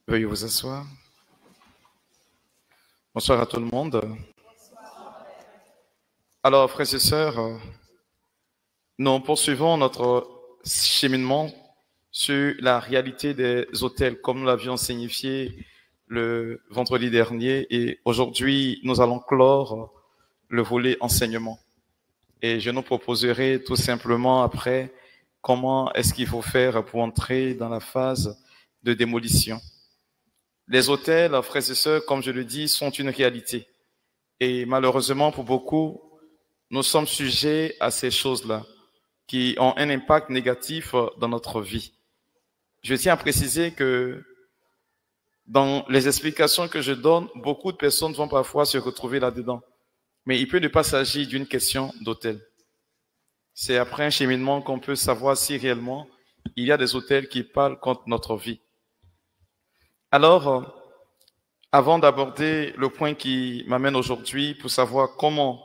Veuillez vous asseoir. Bonsoir à tout le monde. Alors, frères et sœurs, nous poursuivons notre cheminement sur la réalité des autels, comme nous l'avions signifié le vendredi dernier. Et aujourd'hui, nous allons clore le volet enseignement. Et je nous proposerai tout simplement après comment est-ce qu'il faut faire pour entrer dans la phase de démolition. Les autels, frères et sœurs, comme je le dis, sont une réalité. Et malheureusement, pour beaucoup, nous sommes sujets à ces choses-là qui ont un impact négatif dans notre vie. Je tiens à préciser que dans les explications que je donne, beaucoup de personnes vont parfois se retrouver là-dedans. Mais il peut ne pas s'agir d'une question d'autel. C'est après un cheminement qu'on peut savoir si réellement il y a des autels qui parlent contre notre vie. Alors, avant d'aborder le point qui m'amène aujourd'hui pour savoir comment,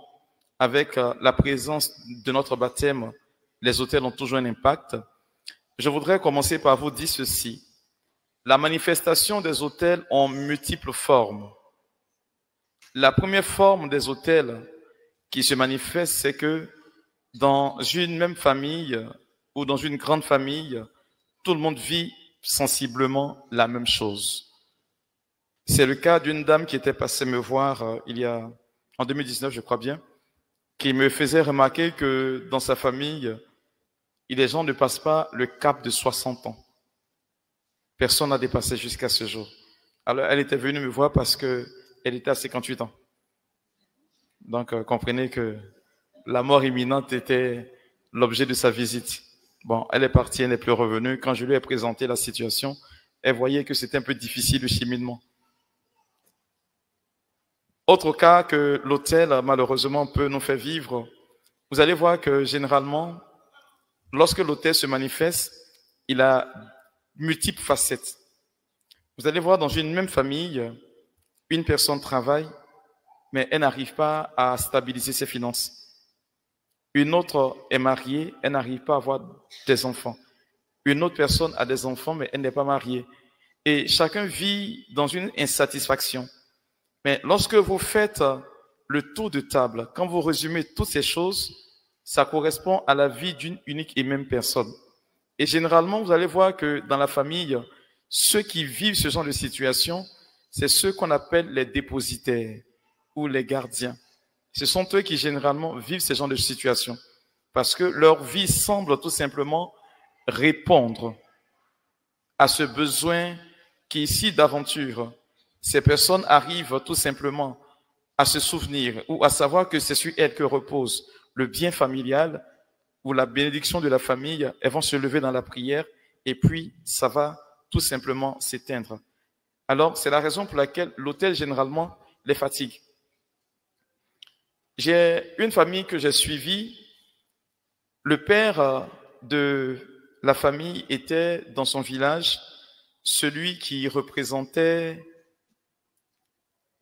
avec la présence de notre baptême, les autels ont toujours un impact, je voudrais commencer par vous dire ceci. La manifestation des autels ont multiples formes. La première forme des autels qui se manifeste, c'est que dans une même famille ou dans une grande famille, tout le monde vit sensiblement la même chose. C'est le cas d'une dame qui était passée me voir en 2019, je crois bien, qui me faisait remarquer que dans sa famille, les gens ne passent pas le cap de 60 ans. Personne n'a dépassé jusqu'à ce jour. Alors, elle était venue me voir parce que elle était à 58 ans. Donc, comprenez que la mort imminente était l'objet de sa visite. Bon, elle est partie, elle n'est plus revenue. Quand je lui ai présenté la situation, elle voyait que c'était un peu difficile le cheminement. Autre cas que l'autel, malheureusement, peut nous faire vivre, vous allez voir que généralement, lorsque l'autel se manifeste, il a multiples facettes. Vous allez voir dans une même famille, une personne travaille, mais elle n'arrive pas à stabiliser ses finances. Une autre est mariée, elle n'arrive pas à avoir des enfants. Une autre personne a des enfants, mais elle n'est pas mariée. Et chacun vit dans une insatisfaction. Mais lorsque vous faites le tour de table, quand vous résumez toutes ces choses, ça correspond à la vie d'une unique et même personne. Et généralement, vous allez voir que dans la famille, ceux qui vivent ce genre de situation, c'est ceux qu'on appelle les dépositaires ou les gardiens. Ce sont eux qui généralement vivent ce genre de situation parce que leur vie semble tout simplement répondre à ce besoin qui est ici d'aventure. Ces personnes arrivent tout simplement à se souvenir ou à savoir que c'est sur elles que repose le bien familial ou la bénédiction de la famille. Elles vont se lever dans la prière et puis ça va tout simplement s'éteindre. Alors, c'est la raison pour laquelle l'autel généralement les fatigue. J'ai une famille que j'ai suivie. Le père de la famille était dans son village celui qui représentait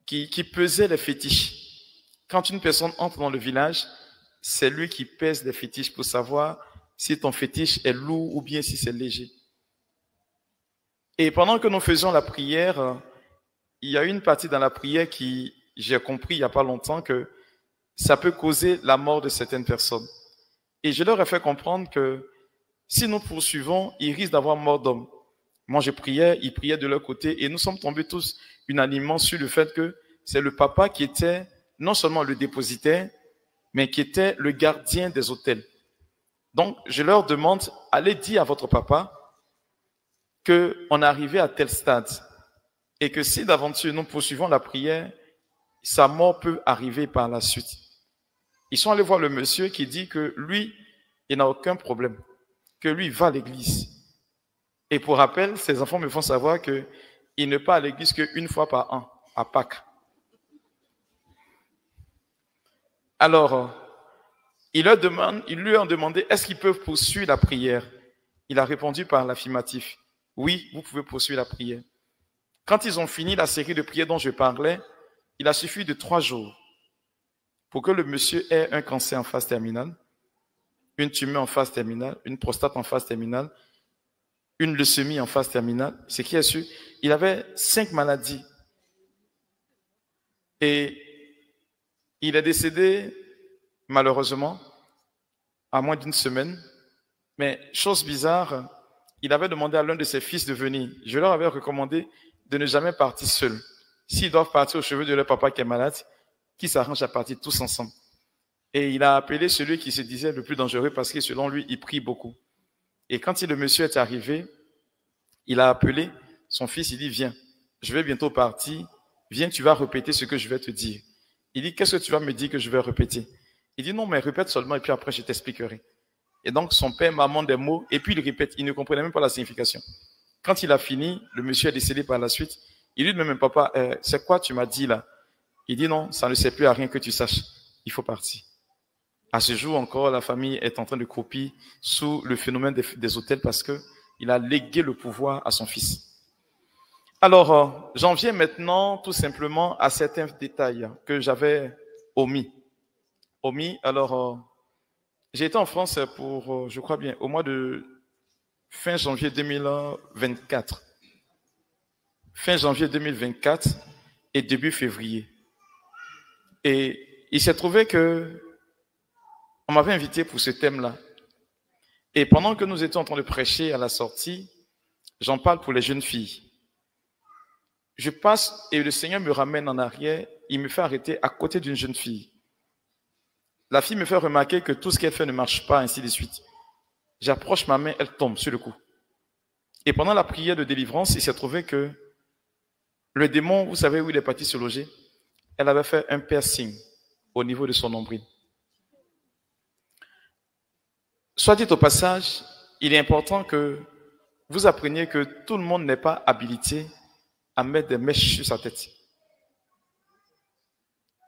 qui pesait les fétiches. Quand une personne entre dans le village, c'est lui qui pèse les fétiches pour savoir si ton fétiche est lourd ou bien si c'est léger. Et pendant que nous faisions la prière, il y a une partie dans la prière qui, j'ai compris il n'y a pas longtemps que ça peut causer la mort de certaines personnes. Et je leur ai fait comprendre que si nous poursuivons, il risque d'avoir mort d'homme. Moi, je priais, ils priaient de leur côté et nous sommes tombés tous unanimement sur le fait que c'est le papa qui était non seulement le dépositaire, mais qui était le gardien des autels. Donc, je leur demande, allez dire à votre papa qu'on est arrivé à tel stade et que si d'aventure nous poursuivons la prière, sa mort peut arriver par la suite. Ils sont allés voir le monsieur qui dit que lui, il n'a aucun problème, que lui va à l'église. Et pour rappel, ses enfants me font savoir qu'il ne va à l'église qu'une fois par an, à Pâques. Alors, ils lui ont demandé, est-ce qu'ils peuvent poursuivre la prière? Il a répondu par l'affirmatif. Oui, vous pouvez poursuivre la prière. Quand ils ont fini la série de prières dont je parlais, il a suffi de 3 jours pour que le monsieur ait un cancer en phase terminale, une tumeur en phase terminale, une prostate en phase terminale, une leucémie en phase terminale. Ce qui est sûr, il avait 5 maladies. Et il est décédé, malheureusement, à moins d'une semaine. Mais chose bizarre, il avait demandé à l'un de ses fils de venir. Je leur avais recommandé de ne jamais partir seuls. S'ils doivent partir au chevet de leur papa qui est malade, qu'ils s'arrangent à partir tous ensemble. Et il a appelé celui qui se disait le plus dangereux parce que selon lui, il prie beaucoup. Et quand le monsieur est arrivé, il a appelé son fils, il dit, viens, je vais bientôt partir, viens, tu vas répéter ce que je vais te dire. Il dit, qu'est-ce que tu vas me dire que je vais répéter? Il dit, non, mais répète seulement et puis après je t'expliquerai. Et donc son père m'amène des mots et puis il répète, il ne comprenait même pas la signification. Quand il a fini, le monsieur est décédé par la suite. Il lui dit, mais papa, c'est quoi tu m'as dit là? Il dit, non, ça ne sert plus à rien que tu saches, il faut partir. À ce jour encore, la famille est en train de croupir sous le phénomène des hôtels parce que il a légué le pouvoir à son fils. Alors, j'en viens maintenant tout simplement à certains détails que j'avais omis. Alors, j'ai été en France pour, je crois bien, au mois de fin janvier 2024. Fin janvier 2024 et début février. Et il s'est trouvé que on m'avait invité pour ce thème-là. Et pendant que nous étions en train de prêcher à la sortie, j'en parle pour les jeunes filles. Je passe et le Seigneur me ramène en arrière, il me fait arrêter à côté d'une jeune fille. La fille me fait remarquer que tout ce qu'elle fait ne marche pas, ainsi de suite. J'approche ma main, elle tombe sur le coup. Et pendant la prière de délivrance, il s'est trouvé que le démon, vous savez où il est parti se loger? Elle avait fait un piercing au niveau de son nombril. Soit dit au passage, il est important que vous appreniez que tout le monde n'est pas habilité à mettre des mèches sur sa tête.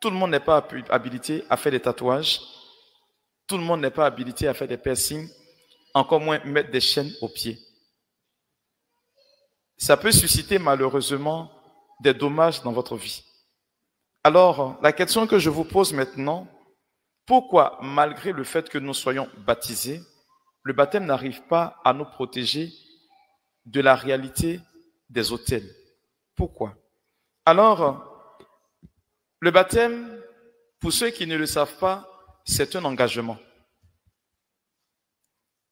Tout le monde n'est pas habilité à faire des tatouages. Tout le monde n'est pas habilité à faire des piercings, encore moins mettre des chaînes aux pieds. Ça peut susciter malheureusement des dommages dans votre vie. Alors, la question que je vous pose maintenant, pourquoi, malgré le fait que nous soyons baptisés, le baptême n'arrive pas à nous protéger de la réalité des autels? Pourquoi? Alors, le baptême, pour ceux qui ne le savent pas, c'est un engagement.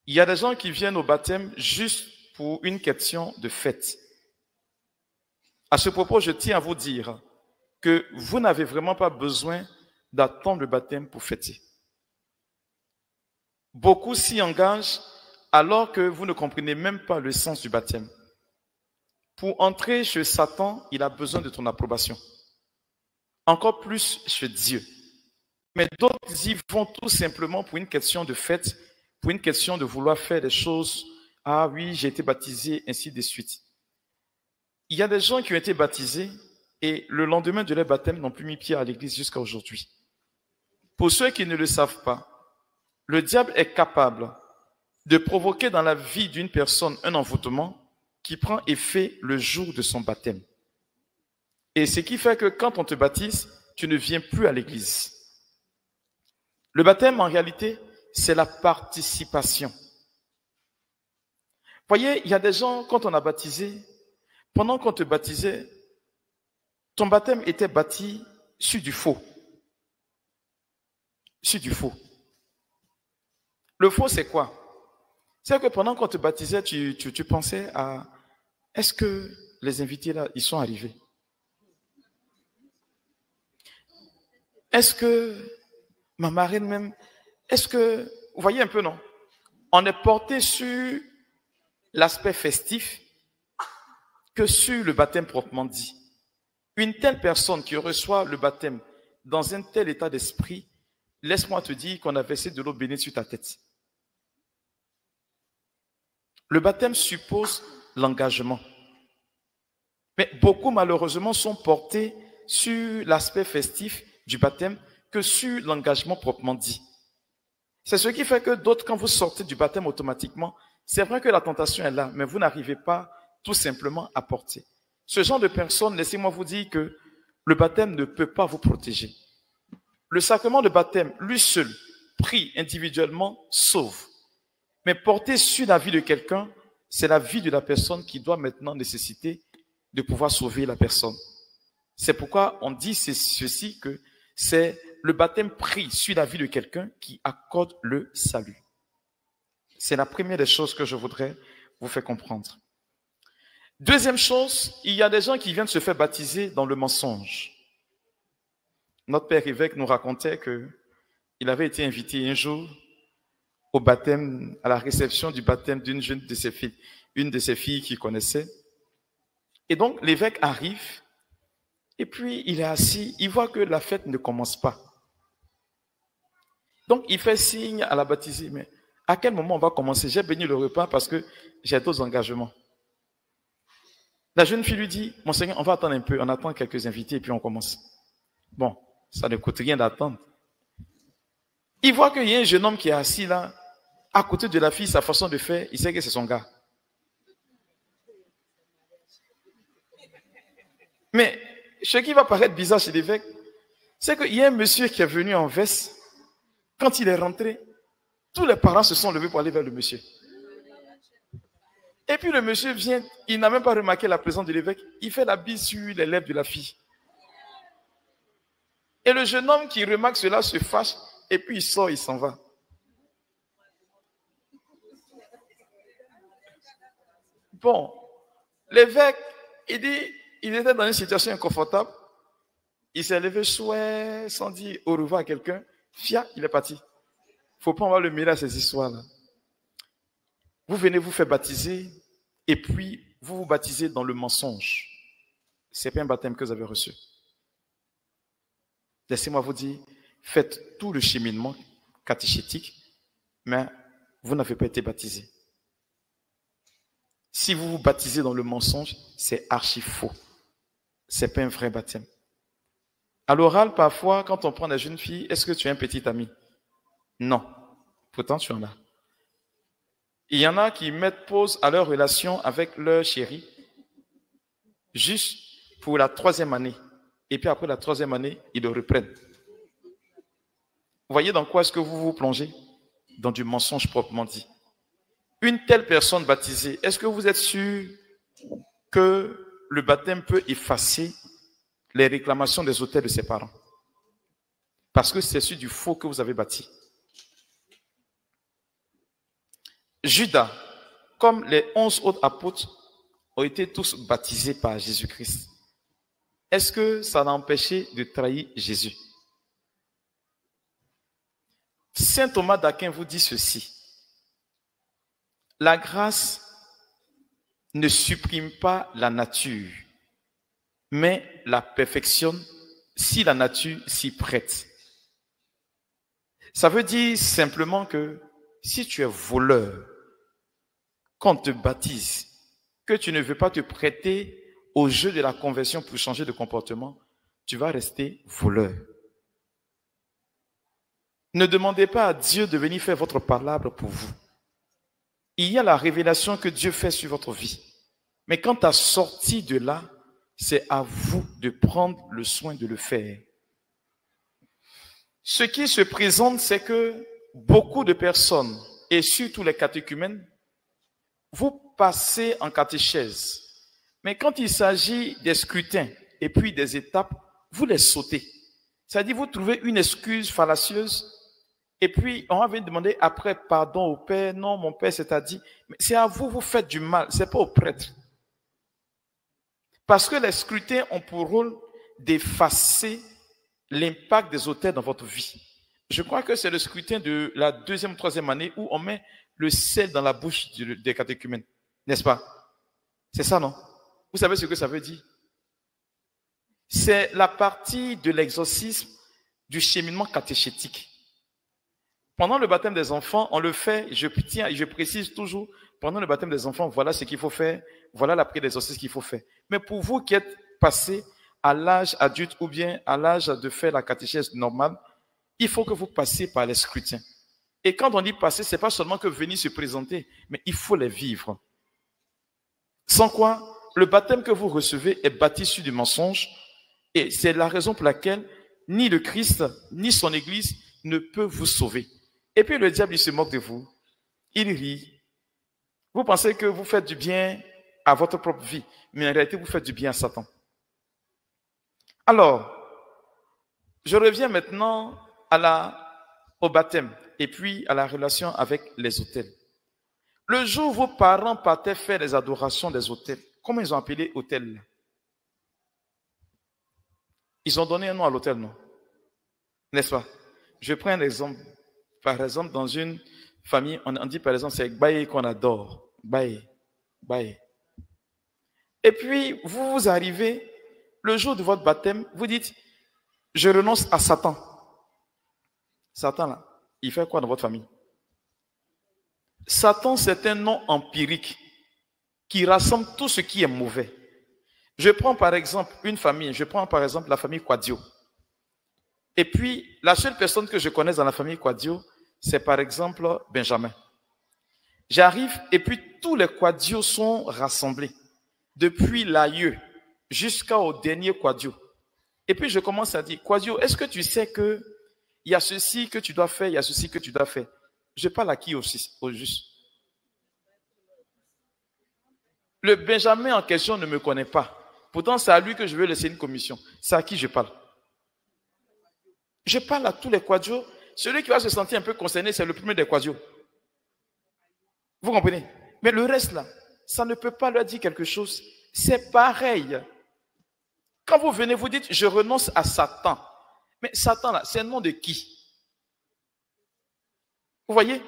Il y a des gens qui viennent au baptême juste pour une question de fête. À ce propos, je tiens à vous dire que vous n'avez vraiment pas besoin d'attendre le baptême pour fêter. Beaucoup s'y engagent alors que vous ne comprenez même pas le sens du baptême. Pour entrer chez Satan, il a besoin de ton approbation. Encore plus chez Dieu. Mais d'autres y vont tout simplement pour une question de fête, pour une question de vouloir faire des choses. Ah oui, j'ai été baptisé, ainsi de suite. Il y a des gens qui ont été baptisés et le lendemain de leur baptême n'ont plus mis pied à l'église jusqu'à aujourd'hui. Pour ceux qui ne le savent pas, le diable est capable de provoquer dans la vie d'une personne un envoûtement qui prend effet le jour de son baptême. Et ce qui fait que quand on te baptise, tu ne viens plus à l'église. Le baptême, en réalité, c'est la participation. Voyez, il y a des gens, quand on a baptisé, pendant qu'on te baptisait, ton baptême était bâti sur du faux. Sur du faux. Le faux, c'est quoi? C'est que pendant qu'on te baptisait, tu pensais à, est-ce que les invités là, ils sont arrivés? Est-ce que ma marraine même, est-ce que, vous voyez un peu, non? On est porté sur l'aspect festif que sur le baptême proprement dit. Une telle personne qui reçoit le baptême dans un tel état d'esprit, laisse-moi te dire qu'on a versé de l'eau bénite sur ta tête. Le baptême suppose l'engagement. Mais beaucoup, malheureusement, sont portés sur l'aspect festif du baptême que sur l'engagement proprement dit. C'est ce qui fait que d'autres, quand vous sortez du baptême automatiquement, c'est vrai que la tentation est là, mais vous n'arrivez pas tout simplement à porter. Ce genre de personnes, laissez-moi vous dire que le baptême ne peut pas vous protéger. Le sacrement de baptême, lui seul, pris individuellement, sauve. Mais porter sur la vie de quelqu'un, c'est la vie de la personne qui doit maintenant nécessiter de pouvoir sauver la personne. C'est pourquoi on dit ceci, que c'est le baptême pris sur la vie de quelqu'un qui accorde le salut. C'est la première des choses que je voudrais vous faire comprendre. Deuxième chose, il y a des gens qui viennent se faire baptiser dans le mensonge. Notre père évêque nous racontait qu'il avait été invité un jour au baptême, à la réception du baptême d'une de ses filles, une de ses filles qu'il connaissait. Et donc l'évêque arrive, et puis il est assis, il voit que la fête ne commence pas. Donc il fait signe à la baptisée, mais à quel moment on va commencer? J'ai béni le repas parce que j'ai d'autres engagements. La jeune fille lui dit, Monseigneur, on va attendre un peu, on attend quelques invités et puis on commence. Bon, ça ne coûte rien d'attendre. Il voit qu'il y a un jeune homme qui est assis là, à côté de la fille, sa façon de faire, il sait que c'est son gars. Mais ce qui va paraître bizarre chez l'évêque, c'est qu'il y a un monsieur qui est venu en veste. Quand il est rentré, tous les parents se sont levés pour aller vers le monsieur. Et puis le monsieur vient, il n'a même pas remarqué la présence de l'évêque, il fait la bise sur les lèvres de la fille. Et le jeune homme qui remarque cela se fâche, et puis il sort, il s'en va. Bon, l'évêque, il dit, il était dans une situation inconfortable, il s'est levé souhait, sans dire au revoir à quelqu'un, fia, il est parti. Faut pas avoir le mêler à ces histoires-là. Vous venez vous faire baptiser, et puis vous vous baptisez dans le mensonge. C'est pas un baptême que vous avez reçu. Laissez-moi vous dire, faites tout le cheminement catéchétique, mais vous n'avez pas été baptisé. Si vous vous baptisez dans le mensonge, c'est archi faux. C'est pas un vrai baptême. À l'oral, parfois, quand on prend la jeune fille, est-ce que tu es un petit ami? Non. Pourtant, tu en as. Il y en a qui mettent pause à leur relation avec leur chéri, juste pour la 3e année. Et puis après la 3e année, ils le reprennent. Vous voyez dans quoi est-ce que vous vous plongez? Dans du mensonge proprement dit. Une telle personne baptisée, est-ce que vous êtes sûr que le baptême peut effacer les réclamations des auteurs de ses parents? Parce que c'est sur du faux que vous avez bâti. Judas, comme les 11 autres apôtres, ont été tous baptisés par Jésus-Christ. Est-ce que ça l'a empêché de trahir Jésus? Saint Thomas d'Aquin vous dit ceci. La grâce ne supprime pas la nature, mais la perfectionne si la nature s'y prête. Ça veut dire simplement que si tu es voleur, qu'on te baptise, que tu ne veux pas te prêter au jeu de la conversion pour changer de comportement, tu vas rester voleur. Ne demandez pas à Dieu de venir faire votre palabre pour vous. Il y a la révélation que Dieu fait sur votre vie. Mais quand tu as sorti de là, c'est à vous de prendre le soin de le faire. Ce qui se présente, c'est que beaucoup de personnes, et surtout les catéchumènes, vous passez en catéchèse. Mais quand il s'agit des scrutins et puis des étapes, vous les sautez. C'est-à-dire, vous trouvez une excuse fallacieuse et puis on va venir demander après pardon au Père. Non, mon Père, c'est-à-dire, mais c'est à vous, vous faites du mal, c'est pas au prêtre. Parce que les scrutins ont pour rôle d'effacer l'impact des auteurs dans votre vie. Je crois que c'est le scrutin de la 2e ou 3e année où on met le sel dans la bouche des catéchumènes. N'est-ce pas? C'est ça, non? Vous savez ce que ça veut dire? C'est la partie de l'exorcisme du cheminement catéchétique. Pendant le baptême des enfants, on le fait, je précise toujours, pendant le baptême des enfants, voilà ce qu'il faut faire, voilà la prière d'exorcisme qu'il faut faire. Mais pour vous qui êtes passés à l'âge adulte ou bien à l'âge de faire la catéchèse normale, il faut que vous passiez par les scrutins. Et quand on dit passer, c'est pas seulement que venir se présenter, mais il faut les vivre. Sans quoi, le baptême que vous recevez est bâti sur du mensonge, et c'est la raison pour laquelle ni le Christ, ni son Église ne peut vous sauver. Et puis le diable, il se moque de vous. Il rit. Vous pensez que vous faites du bien à votre propre vie, mais en réalité, vous faites du bien à Satan. Alors, je reviens maintenant au baptême et puis à la relation avec les autels. Le jour où vos parents partaient faire les adorations des autels, comment ils ont appelé autel? Ils ont donné un nom à l'autel, non? N'est-ce pas? Je prends un exemple. Par exemple, dans une famille, on dit par exemple, c'est Baye qu'on adore. Baye. Baye. Et puis, vous arrivez, le jour de votre baptême, vous dites, je renonce à Satan. Satan, là, il fait quoi dans votre famille? Satan, c'est un nom empirique qui rassemble tout ce qui est mauvais. Je prends par exemple une famille, je prends par exemple la famille Quadio. Et puis, la seule personne que je connais dans la famille Quadio, c'est par exemple Benjamin. J'arrive et puis tous les Quadio sont rassemblés, depuis l'aïeux jusqu'au dernier Quadio. Et puis je commence à dire, Quadio, est-ce que tu sais que il y a ceci que tu dois faire, il y a ceci que tu dois faire? Je parle à qui aussi, au juste? Le Benjamin en question ne me connaît pas. Pourtant, c'est à lui que je veux laisser une commission. C'est à qui je parle? Je parle à tous les Quadio. Celui qui va se sentir un peu concerné, c'est le premier des Quadio. Vous comprenez? Mais le reste là, ça ne peut pas leur dire quelque chose. C'est pareil. Quand vous venez, vous dites, je renonce à Satan. Mais Satan là, c'est le nom de qui? Vous voyez?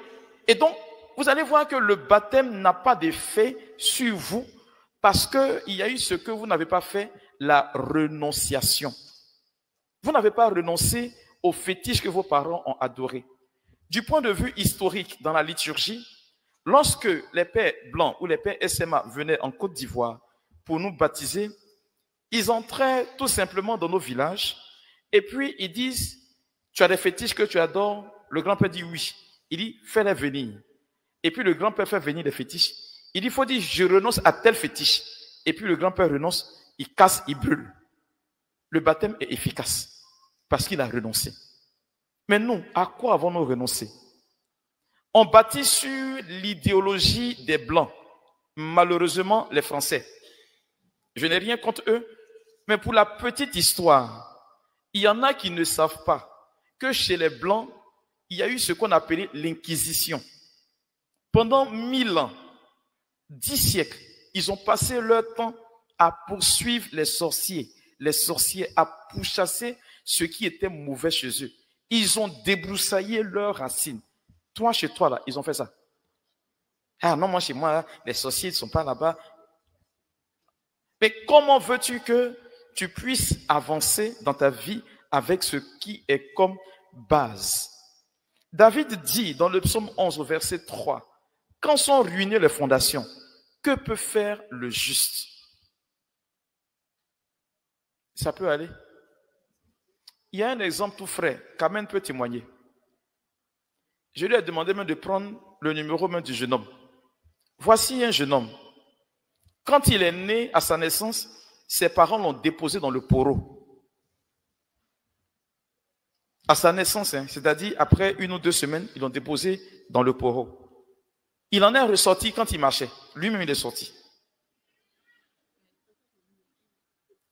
Et donc, vous allez voir que le baptême n'a pas d'effet sur vous parce qu'il y a eu ce que vous n'avez pas fait, la renonciation. Vous n'avez pas renoncé aux fétiches que vos parents ont adorés. Du point de vue historique, dans la liturgie, lorsque les pères blancs ou les pères SMA venaient en Côte d'Ivoire pour nous baptiser, ils entraient tout simplement dans nos villages et puis ils disent, tu as des fétiches que tu adores? Le grand-père dit oui. Il dit, fais-les venir. Et puis le grand-père fait venir les fétiches. Il dit, il faut dire, je renonce à tel fétiche. Et puis le grand-père renonce, il casse, il brûle. Le baptême est efficace parce qu'il a renoncé. Mais nous, à quoi avons-nous renoncé? On bâtit sur l'idéologie des Blancs. Malheureusement, les Français. Je n'ai rien contre eux, mais pour la petite histoire, il y en a qui ne savent pas que chez les Blancs, il y a eu ce qu'on appelait l'Inquisition. Pendant 1000 ans, 10 siècles, ils ont passé leur temps à poursuivre les sorciers à pourchasser ce qui était mauvais chez eux. Ils ont débroussaillé leurs racines. Toi, chez toi, là, ils ont fait ça. Ah non, moi, chez moi, là, les sorciers ne sont pas là-bas. Mais comment veux-tu que tu puisses avancer dans ta vie avec ce qui est comme base? David dit dans le psaume 11 au verset 3, quand sont ruinées les fondations, que peut faire le juste? Ça peut aller. Il y a un exemple tout frais, Carmen peut témoigner. Je lui ai demandé même de prendre le numéro même du jeune homme. Voici un jeune homme. Quand il est né à sa naissance, ses parents l'ont déposé dans le poro. À sa naissance, c'est-à-dire après 1 ou 2 semaines, ils l'ont déposé dans le poro. Il en est ressorti quand il marchait. Lui-même, il est sorti.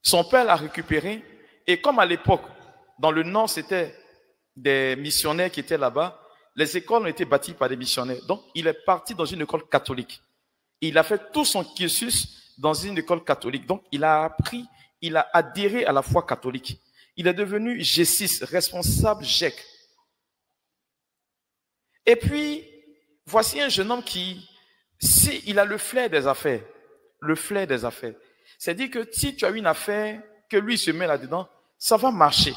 Son père l'a récupéré. Et comme à l'époque, dans le nord, c'était des missionnaires qui étaient là-bas, les écoles ont été bâties par des missionnaires. Donc, il est parti dans une école catholique. Il a fait tout son cursus dans une école catholique. Donc, il a appris, il a adhéré à la foi catholique. Il est devenu G6, responsable GEC. Et puis, voici un jeune homme qui, il a le flair des affaires. Le flair des affaires. C'est-à-dire que si tu as une affaire, que lui se met là-dedans, ça va marcher.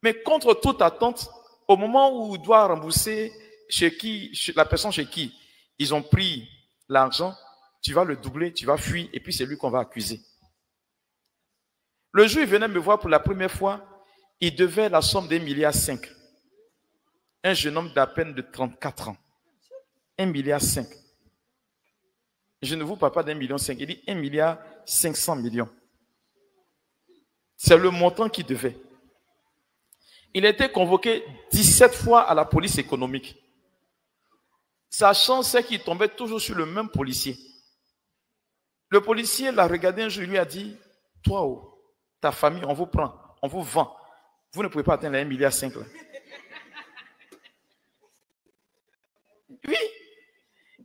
Mais contre toute attente, au moment où il doit rembourser la personne chez qui ils ont pris l'argent, tu vas le doubler, tu vas fuir, et puis c'est lui qu'on va accuser. Le jour où il venait me voir pour la première fois, il devait la somme d'1,5 milliard. Un jeune homme d'à peine de 34 ans. 1,5 milliard. Je ne vous parle pas d'1,5 million, il dit 1,5 milliard. C'est le montant qu'il devait. Il a été convoqué 17 fois à la police économique. Sa chance, c'est qu'il tombait toujours sur le même policier. Le policier l'a regardé un jour, il lui a dit, toi, oh, ta famille, on vous prend, on vous vend. Vous ne pouvez pas atteindre les 1,5 milliard là. Oui.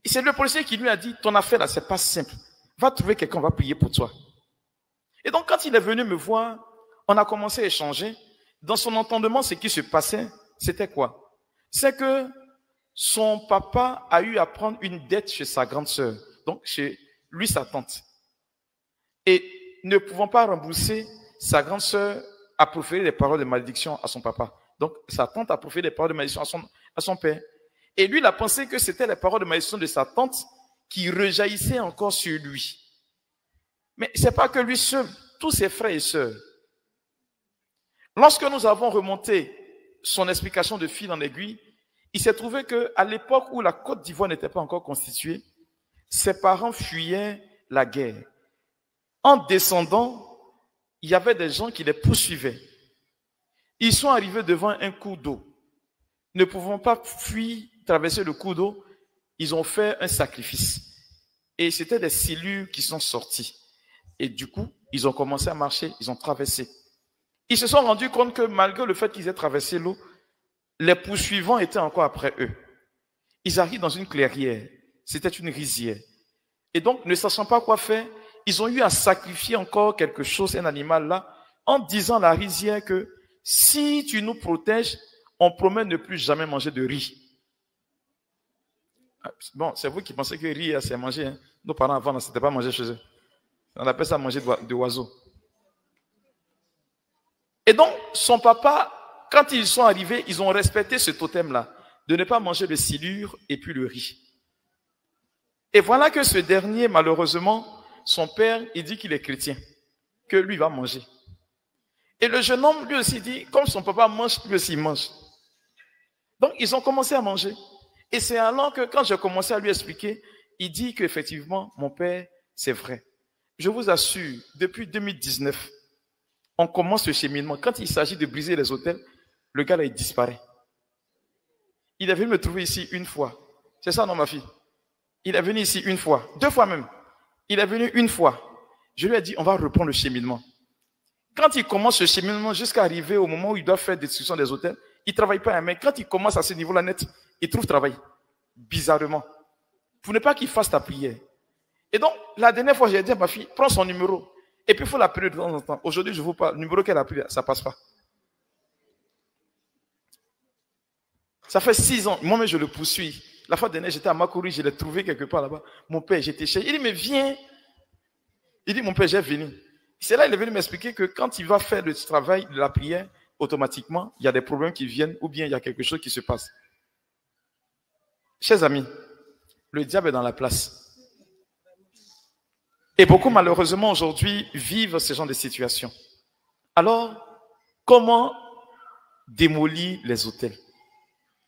C'est le policier qui lui a dit, ton affaire là, c'est pas simple. Va trouver quelqu'un, on va prier pour toi. Et donc, quand il est venu me voir, on a commencé à échanger. Dans son entendement, ce qui se passait, c'était quoi? C'est que son papa a eu à prendre une dette chez sa grande sœur, donc chez lui, sa tante. Et ne pouvant pas rembourser, sa grande sœur a proféré des paroles de malédiction à son papa. Donc, sa tante a proféré des paroles de malédiction à son père. Et lui, il a pensé que c'était les paroles de malédiction de sa tante qui rejaillissaient encore sur lui. Mais ce n'est pas que lui seul, tous ses frères et sœurs. Lorsque nous avons remonté son explication de fil en aiguille, il s'est trouvé qu'à l'époque où la Côte d'Ivoire n'était pas encore constituée, ses parents fuyaient la guerre. En descendant, il y avait des gens qui les poursuivaient. Ils sont arrivés devant un cours d'eau. Ne pouvant pas fuir, traverser le cours d'eau, ils ont fait un sacrifice. Et c'était des cellules qui sont sorties. Et du coup, ils ont commencé à marcher, ils ont traversé. Ils se sont rendus compte que malgré le fait qu'ils aient traversé l'eau, les poursuivants étaient encore après eux. Ils arrivent dans une clairière. C'était une rizière. Et donc, ne sachant pas quoi faire, ils ont eu à sacrifier encore quelque chose, un animal là, en disant à la rizière que si tu nous protèges, on promet ne plus jamais manger de riz. Bon, c'est vous qui pensez que riz, c'est manger. Hein. Nos parents avant, ce n'était pas manger chez eux. On appelle ça manger de oiseaux. Et donc, son papa, quand ils sont arrivés, ils ont respecté ce totem-là, de ne pas manger le silure et puis le riz. Et voilà que ce dernier, malheureusement, son père, il dit qu'il est chrétien, que lui va manger. Et le jeune homme, lui aussi, dit, comme son papa mange, lui aussi mange. Donc, ils ont commencé à manger. Et c'est alors que, quand j'ai commencé à lui expliquer, il dit qu'effectivement, mon père, c'est vrai. Je vous assure, depuis 2019, on commence ce cheminement. Quand il s'agit de briser les autels, le gars là, il disparaît. Il est venu me trouver ici une fois. C'est ça, non, ma fille? Il est venu ici une fois, 2 fois même. Il est venu une fois. Je lui ai dit, on va reprendre le cheminement. Quand il commence ce cheminement jusqu'à arriver au moment où il doit faire destruction des autels, il ne travaille pas, mais quand il commence à ce niveau-là net, il trouve travail. Bizarrement. Pour ne pas qu'il fasse ta prière. Et donc, la dernière fois, j'ai dit à ma fille, prends son numéro. Et puis, il faut l'appeler de temps en temps. Aujourd'hui, je vous parle, le numéro qu'elle a pris, ça ne passe pas. Ça fait 6 ans. Moi-même, je le poursuis. La fois dernière, j'étais à Makuri, je l'ai trouvé quelque part là-bas. Mon père, j'étais chez. Il dit, mais viens. Il dit, mon père, j'ai venu. C'est là qu'il est venu m'expliquer que quand il va faire le travail de la prière, automatiquement, il y a des problèmes qui viennent ou bien il y a quelque chose qui se passe. Chers amis, le diable est dans la place. Et beaucoup, malheureusement, aujourd'hui, vivent ce genre de situation. Alors, comment démolir les autels?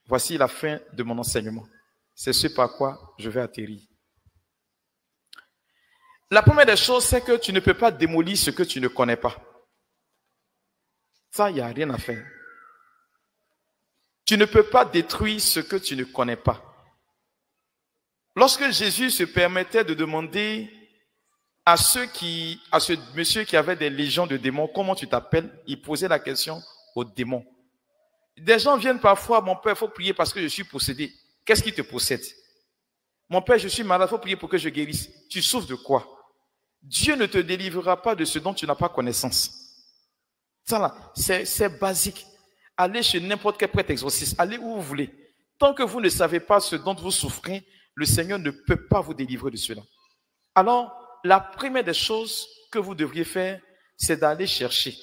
Voici la fin de mon enseignement. C'est ce par quoi je vais atterrir. La première des choses, c'est que tu ne peux pas démolir ce que tu ne connais pas. Ça, il n'y a rien à faire. Tu ne peux pas détruire ce que tu ne connais pas. Lorsque Jésus se permettait de demander à ce monsieur qui avait des légions de démons, comment tu t'appelles? Il posait la question aux démons. Des gens viennent parfois, mon père, il faut prier parce que je suis possédé. Qu'est-ce qui te possède? Mon père, je suis malade, il faut prier pour que je guérisse. Tu souffres de quoi? Dieu ne te délivrera pas de ce dont tu n'as pas connaissance. Ça là, c'est basique. Allez chez n'importe quel prêtre exorciste, allez où vous voulez. Tant que vous ne savez pas ce dont vous souffrez, le Seigneur ne peut pas vous délivrer de cela. Alors, la première des choses que vous devriez faire, c'est d'aller chercher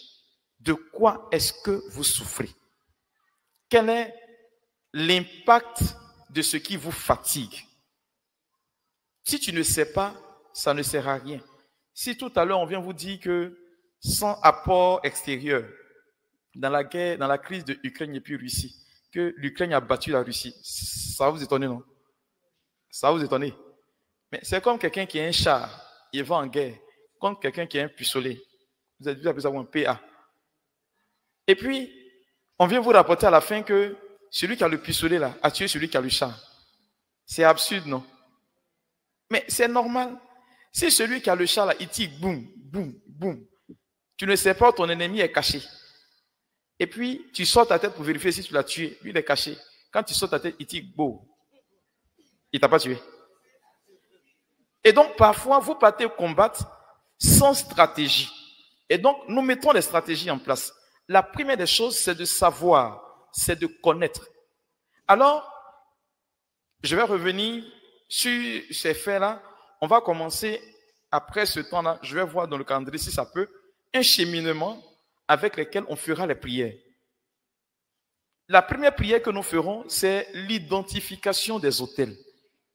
de quoi est-ce que vous souffrez. Quel est l'impact de ce qui vous fatigue? Si tu ne sais pas, ça ne sert à rien. Si tout à l'heure on vient vous dire que sans apport extérieur, dans la guerre, dans la crise de Ukraine et puis Russie, que l'Ukraine a battu la Russie, ça va vous étonner, non? Ça va vous étonner. Mais c'est comme quelqu'un qui a un char, il va en guerre, contre quelqu'un qui a un pistolet. Vous avez vu ça un PA. Et puis, on vient vous rapporter à la fin que celui qui a le pistolet là a tué celui qui a le char. C'est absurde, non? Mais c'est normal. Si celui qui a le chat là, il tire, boum, boum, boum, tu ne sais pas où ton ennemi est caché. Et puis, tu sors ta tête pour vérifier si tu l'as tué. Lui, il est caché. Quand tu sors ta tête, il tire, boum. Il ne t'a pas tué. Et donc, parfois, vous partez combattre sans stratégie. Et donc, nous mettons les stratégies en place. La première des choses, c'est de savoir, c'est de connaître. Alors, je vais revenir sur ces faits-là. On va commencer, après ce temps-là, je vais voir dans le calendrier, si ça peut, un cheminement avec lequel on fera les prières. La première prière que nous ferons, c'est l'identification des autels.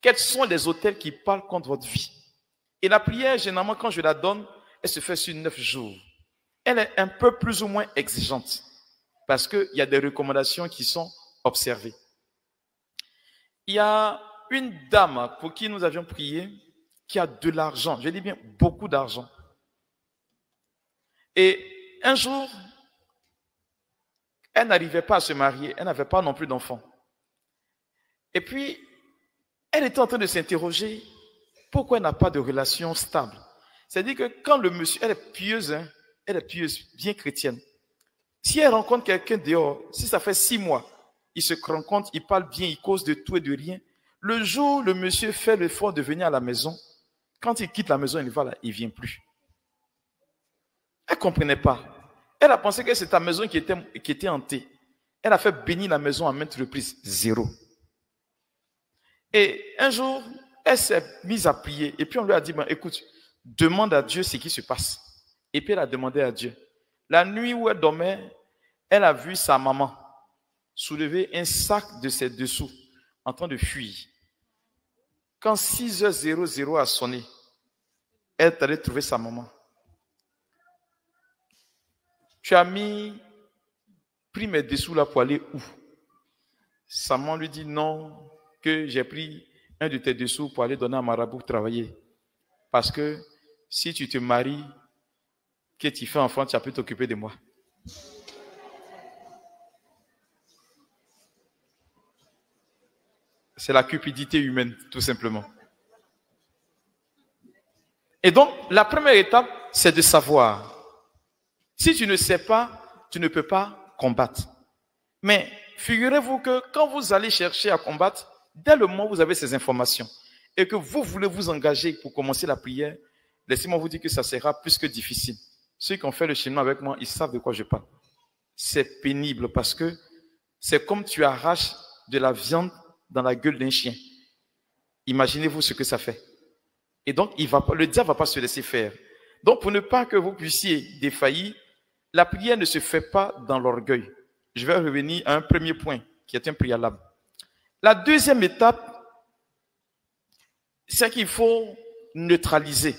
Quels sont les autels qui parlent contre votre vie? Et la prière, généralement, quand je la donne, elle se fait sur 9 jours. Elle est un peu plus ou moins exigeante parce qu'il y a des recommandations qui sont observées. Il y a une dame pour qui nous avions prié qui a de l'argent. Je dis bien beaucoup d'argent. Et un jour, elle n'arrivait pas à se marier. Elle n'avait pas non plus d'enfants. Et puis, elle était en train de s'interroger pourquoi elle n'a pas de relation stable. C'est-à-dire que quand le monsieur, elle est pieuse, hein, elle est pieuse, bien chrétienne. Si elle rencontre quelqu'un dehors, si ça fait 6 mois, ils se rencontrent, ils parlent bien, ils causent de tout et de rien. Le jour où le monsieur fait l'effort de venir à la maison, quand il quitte la maison, il va là, il ne vient plus. Elle ne comprenait pas. Elle a pensé que c'est ta maison qui était hantée. Elle a fait bénir la maison à maintes reprises. 0. Et un jour, elle s'est mise à prier. Et puis on lui a dit, écoute, demande à Dieu ce qui se passe. Et puis elle a demandé à Dieu. La nuit où elle dormait, elle a vu sa maman soulever un sac de ses dessous en train de fuir. Quand 6h00 a sonné, elle est allée trouver sa maman. Tu as pris mes dessous là pour aller où? Sa maman lui dit non, que j'ai pris un de tes dessous pour aller donner à Marabout travailler. Parce que si tu te maries, que tu fais enfant, tu as pu t'occuper de moi. C'est la cupidité humaine, tout simplement. Et donc, la première étape, c'est de savoir. Si tu ne sais pas, tu ne peux pas combattre. Mais figurez-vous que quand vous allez chercher à combattre, dès le moment où vous avez ces informations et que vous voulez vous engager pour commencer la prière, laissez-moi vous dire que ça sera plus que difficile. Ceux qui ont fait le chemin avec moi, ils savent de quoi je parle. C'est pénible parce que c'est comme tu arraches de la viande dans la gueule d'un chien. Imaginez-vous ce que ça fait. Et donc, le diable ne va pas se laisser faire. Donc, pour ne pas que vous puissiez défaillir, la prière ne se fait pas dans l'orgueil. Je vais revenir à un premier point qui est un préalable. La deuxième étape, c'est qu'il faut neutraliser.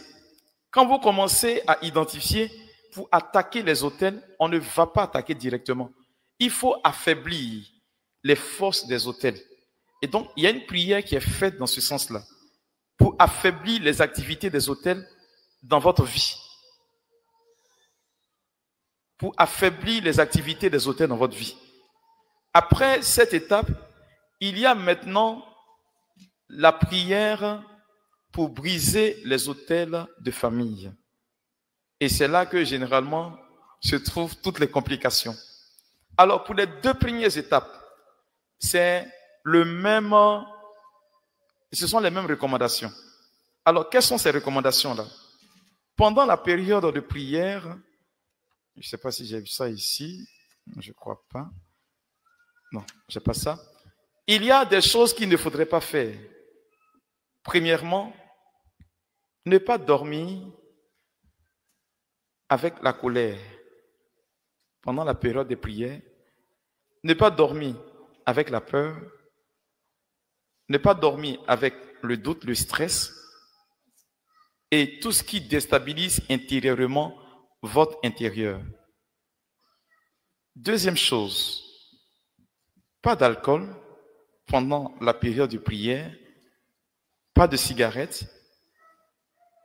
Quand vous commencez à identifier, pour attaquer les autels, on ne va pas attaquer directement. Il faut affaiblir les forces des autels. Et donc, il y a une prière qui est faite dans ce sens-là, pour affaiblir les activités des autels dans votre vie. Pour affaiblir les activités des autels dans votre vie. Après cette étape, il y a maintenant la prière pour briser les autels de famille. Et c'est là que généralement se trouvent toutes les complications. Alors, pour les 2 premières étapes, ce sont les mêmes recommandations. Alors, quelles sont ces recommandations-là? Pendant la période de prière, je ne sais pas si j'ai vu ça ici, je ne crois pas. Non, je n'ai pas ça. Il y a des choses qu'il ne faudrait pas faire. Premièrement, ne pas dormir avec la colère. Pendant la période de prière, ne pas dormir avec la peur, ne pas dormir avec le doute, le stress et tout ce qui déstabilise intérieurement votre intérieur. Deuxième chose, pas d'alcool pendant la période de prière, pas de cigarettes,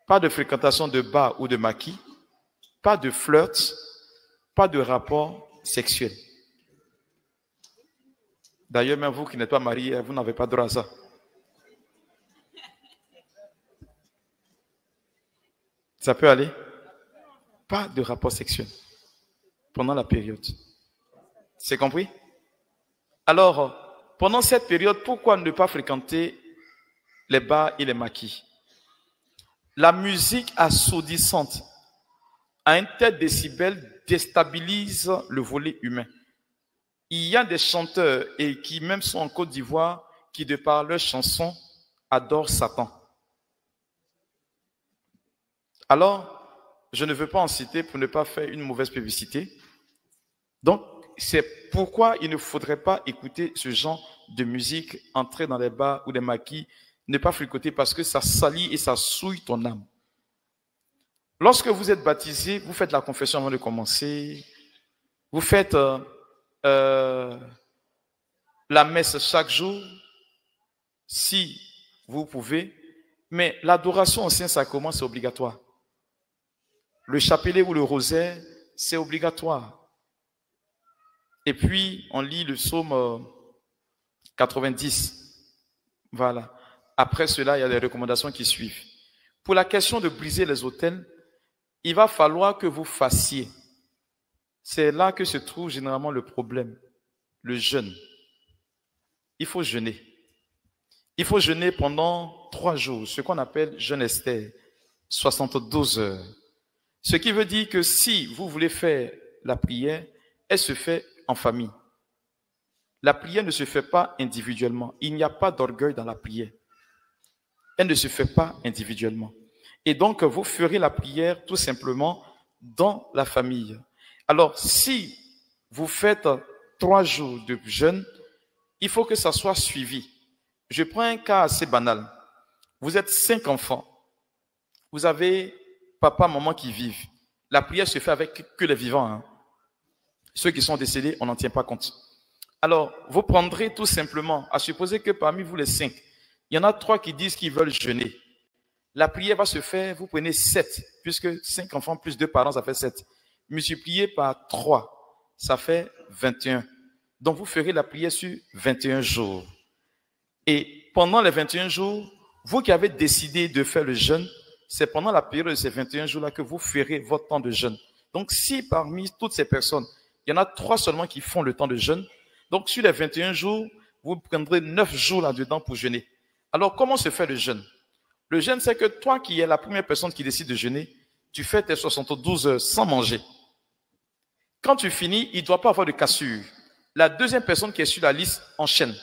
pas de fréquentation de bars ou de maquis, pas de flirt, pas de rapport sexuel. D'ailleurs, même vous qui n'êtes pas marié, vous n'avez pas droit à ça. Ça peut aller? Pas de rapport sexuel pendant la période. C'est compris? Alors, pendant cette période, pourquoi ne pas fréquenter les bars et les maquis? La musique assourdissante à un tel décibel déstabilise le volet humain. Il y a des chanteurs et qui même sont en Côte d'Ivoire qui, de par leurs chansons, adorent Satan. Alors, je ne veux pas en citer pour ne pas faire une mauvaise publicité. Donc, c'est pourquoi il ne faudrait pas écouter ce genre de musique, entrer dans les bars ou les maquis, ne pas fricoter parce que ça salit et ça souille ton âme. Lorsque vous êtes baptisé, vous faites la confession avant de commencer. Vous faites la messe chaque jour, si vous pouvez. Mais l'adoration au Saint-Sacrement, c'est obligatoire. Le chapelet ou le rosaire, c'est obligatoire. Et puis, on lit le psaume 90. Voilà. Après cela, il y a des recommandations qui suivent. Pour la question de briser les autels, il va falloir que vous fassiez. C'est là que se trouve généralement le problème. Le jeûne. Il faut jeûner. Il faut jeûner pendant 3 jours, ce qu'on appelle jeûne Esther, 72 heures. Ce qui veut dire que si vous voulez faire la prière, elle se fait en famille. La prière ne se fait pas individuellement. Il n'y a pas d'orgueil dans la prière. Elle ne se fait pas individuellement. Et donc, vous ferez la prière tout simplement dans la famille. Alors, si vous faites 3 jours de jeûne, il faut que ça soit suivi. Je prends un cas assez banal. Vous êtes 5 enfants. Vous avez papa, maman qui vivent. La prière se fait avec que les vivants. Hein. Ceux qui sont décédés, on n'en tient pas compte. Alors, vous prendrez tout simplement, à supposer que parmi vous les 5, il y en a 3 qui disent qu'ils veulent jeûner. La prière va se faire, vous prenez 7, puisque 5 enfants plus 2 parents, ça fait 7. Multiplié par 3, ça fait 21. Donc, vous ferez la prière sur 21 jours. Et pendant les 21 jours, vous qui avez décidé de faire le jeûne, c'est pendant la période de ces 21 jours-là que vous ferez votre temps de jeûne. Donc, si parmi toutes ces personnes, il y en a 3 seulement qui font le temps de jeûne, donc sur les 21 jours, vous prendrez 9 jours là-dedans pour jeûner. Alors, comment se fait le jeûne? Le jeûne, c'est que toi qui es la première personne qui décide de jeûner, tu fais tes 72 heures sans manger. Quand tu finis, il ne doit pas avoir de cassure. La deuxième personne qui est sur la liste enchaîne.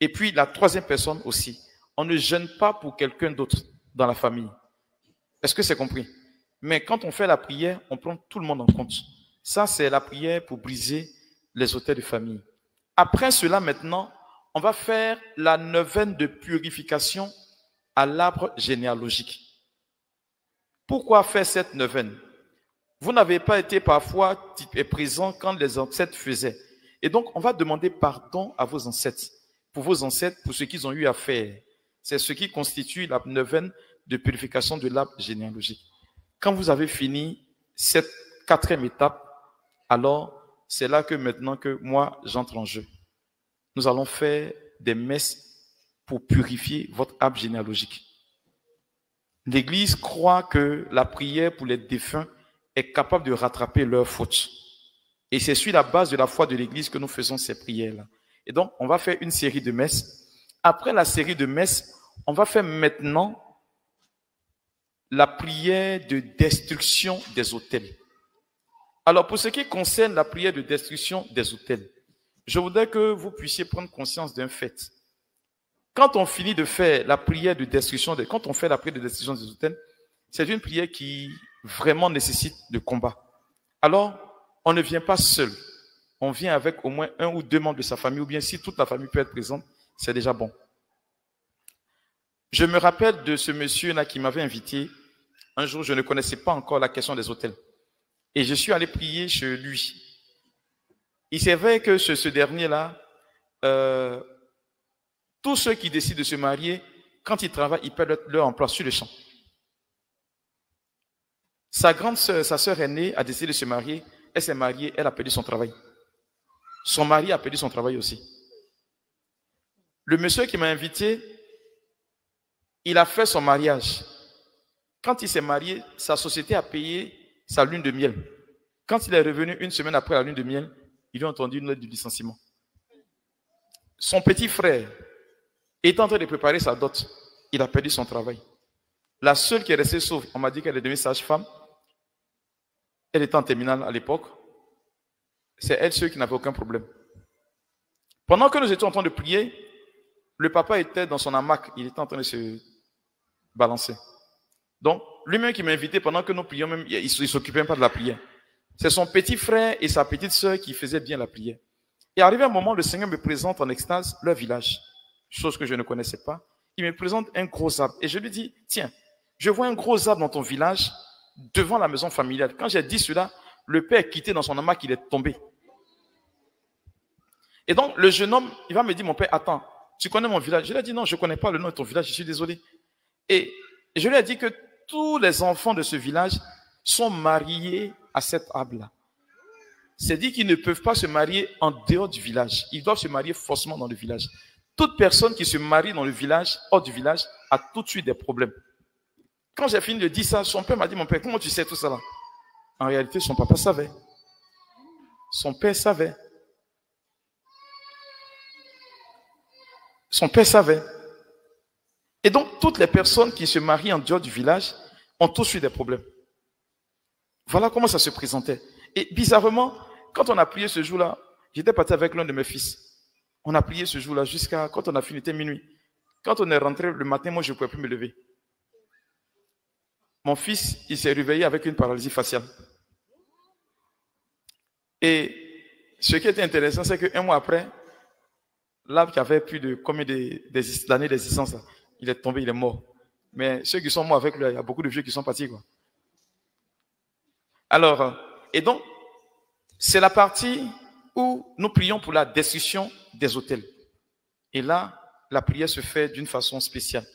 Et puis la troisième personne aussi. On ne jeûne pas pour quelqu'un d'autre dans la famille. Est-ce que c'est compris? Mais quand on fait la prière, on prend tout le monde en compte. Ça, c'est la prière pour briser les autels de famille. Après cela, maintenant, on va faire la neuvaine de purification à l'arbre généalogique. Pourquoi faire cette neuvaine? Vous n'avez pas été parfois présent quand les ancêtres faisaient. Et donc, on va demander pardon à vos ancêtres, pour ce qu'ils ont eu à faire. C'est ce qui constitue la neuvaine de purification de l'arbre généalogique. Quand vous avez fini cette 4e étape, alors c'est là que maintenant que moi, j'entre en jeu. Nous allons faire des messes pour purifier votre arbre généalogique. L'Église croit que la prière pour les défunts est capable de rattraper leurs fautes. Et c'est sur la base de la foi de l'Église que nous faisons ces prières-là. Et donc, on va faire une série de messes. Après la série de messes, on va faire maintenant la prière de destruction des autels. Alors, pour ce qui concerne la prière de destruction des autels, je voudrais que vous puissiez prendre conscience d'un fait. Quand on finit de faire la prière de destruction, quand on fait la prière de destruction des autels, c'est une prière qui vraiment nécessite de combat. Alors, on ne vient pas seul. On vient avec au moins 1 ou 2 membres de sa famille, ou bien si toute la famille peut être présente, c'est déjà bon. Je me rappelle de ce monsieur-là qui m'avait invité. Un jour, je ne connaissais pas encore la question des autels. Et je suis allé prier chez lui. Il s'est vrai que ce dernier-là, tous ceux qui décident de se marier, quand ils travaillent, ils perdent leur emploi sur le champ. Sa grande sœur, sa sœur aînée a décidé de se marier. Elle s'est mariée, elle a perdu son travail. Son mari a perdu son travail aussi. Le monsieur qui m'a invité, il a fait son mariage. Quand il s'est marié, sa société a payé sa lune de miel. Quand il est revenu une semaine après la lune de miel, il a entendu une lettre de licenciement. Son petit frère était en train de préparer sa dot. Il a perdu son travail. La seule qui est restée sauve, on m'a dit qu'elle est devenue sage-femme. Elle était en terminale à l'époque. C'est elle seule qui n'avait aucun problème. Pendant que nous étions en train de prier, le papa était dans son hamac. Il était en train de se balancer. Donc, lui-même qui m'a invité pendant que nous prions, même, il ne s'occupait même pas de la prière. C'est son petit frère et sa petite sœur qui faisaient bien la prière. Et arrivé un moment, le Seigneur me présente en extase leur village, chose que je ne connaissais pas. Il me présente un gros arbre. Et je lui dis, tiens, je vois un gros arbre dans ton village, devant la maison familiale. Quand j'ai dit cela, le père quitté dans son hamac, il est tombé. Et donc, le jeune homme, il va me dire, mon père, attends, tu connais mon village? Je lui ai dit, non, je ne connais pas le nom de ton village, je suis désolé. Et je lui ai dit que tous les enfants de ce village sont mariés à cet arbre-là. C'est dit qu'ils ne peuvent pas se marier en dehors du village. Ils doivent se marier forcément dans le village. Toute personne qui se marie dans le village, hors du village, a tout de suite des problèmes. Quand j'ai fini de dire ça, son père m'a dit, mon père, comment tu sais tout ça là? En réalité, son papa savait. Son père savait. Son père savait. Et donc, toutes les personnes qui se marient en dehors du village ont tous eu des problèmes. Voilà comment ça se présentait. Et bizarrement, quand on a prié ce jour-là, j'étais parti avec l'un de mes fils. On a prié ce jour-là jusqu'à, quand on a fini, il était minuit. Quand on est rentré le matin, moi, je ne pouvais plus me lever. Mon fils, il s'est réveillé avec une paralysie faciale. Et ce qui était intéressant, c'est qu'un mois après, l'arbre qui avait plus de combien d'années d'existence, il est tombé, il est mort. Mais ceux qui sont morts avec lui, il y a beaucoup de vieux qui sont partis, quoi. Alors, et donc, c'est la partie où nous prions pour la destruction des autels. Et là, la prière se fait d'une façon spéciale.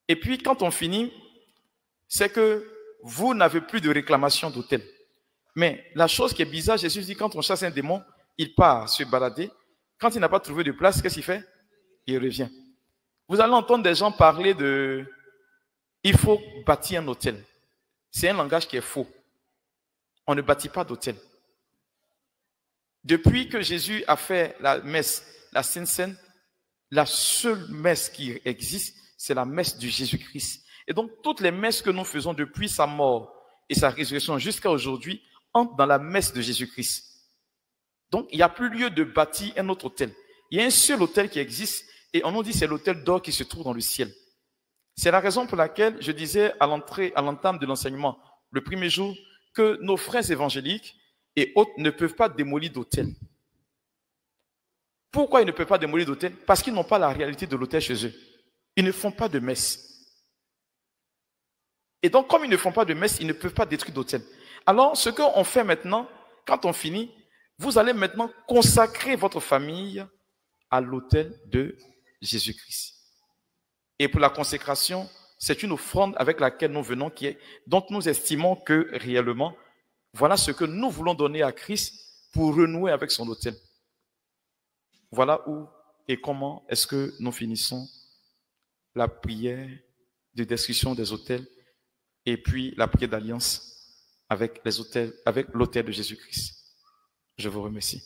Et puis, quand on finit, c'est que vous n'avez plus de réclamation d'autel. Mais la chose qui est bizarre, Jésus dit, quand on chasse un démon, il part se balader. Quand il n'a pas trouvé de place, qu'est-ce qu'il fait? Il revient. Vous allez entendre des gens parler de « il faut bâtir un autel ». C'est un langage qui est faux. On ne bâtit pas d'autel. Depuis que Jésus a fait la messe, la Sainte Seine, la seule messe qui existe, c'est la messe du Jésus-Christ. Et donc, toutes les messes que nous faisons depuis sa mort et sa résurrection jusqu'à aujourd'hui entrent dans la messe de Jésus-Christ. Donc, il n'y a plus lieu de bâtir un autre autel. Il y a un seul autel qui existe et on nous dit que c'est l'autel d'or qui se trouve dans le ciel. C'est la raison pour laquelle je disais à l'entame de l'enseignement, le premier jour, que nos frères évangéliques et autres ne peuvent pas démolir d'autel. Pourquoi ils ne peuvent pas démolir d'autel? Parce qu'ils n'ont pas la réalité de l'autel chez eux. Ils ne font pas de messe. Et donc, comme ils ne font pas de messe, ils ne peuvent pas détruire d'autel. Alors, ce qu'on fait maintenant, quand on finit, vous allez maintenant consacrer votre famille à l'autel de Jésus-Christ. Et pour la consécration, c'est une offrande avec laquelle nous venons, dont nous estimons que réellement, voilà ce que nous voulons donner à Christ pour renouer avec son autel. Voilà où et comment est-ce que nous finissons la prière de destruction des autels et puis la prière d'alliance avec l'autel de Jésus-Christ. Je vous remercie.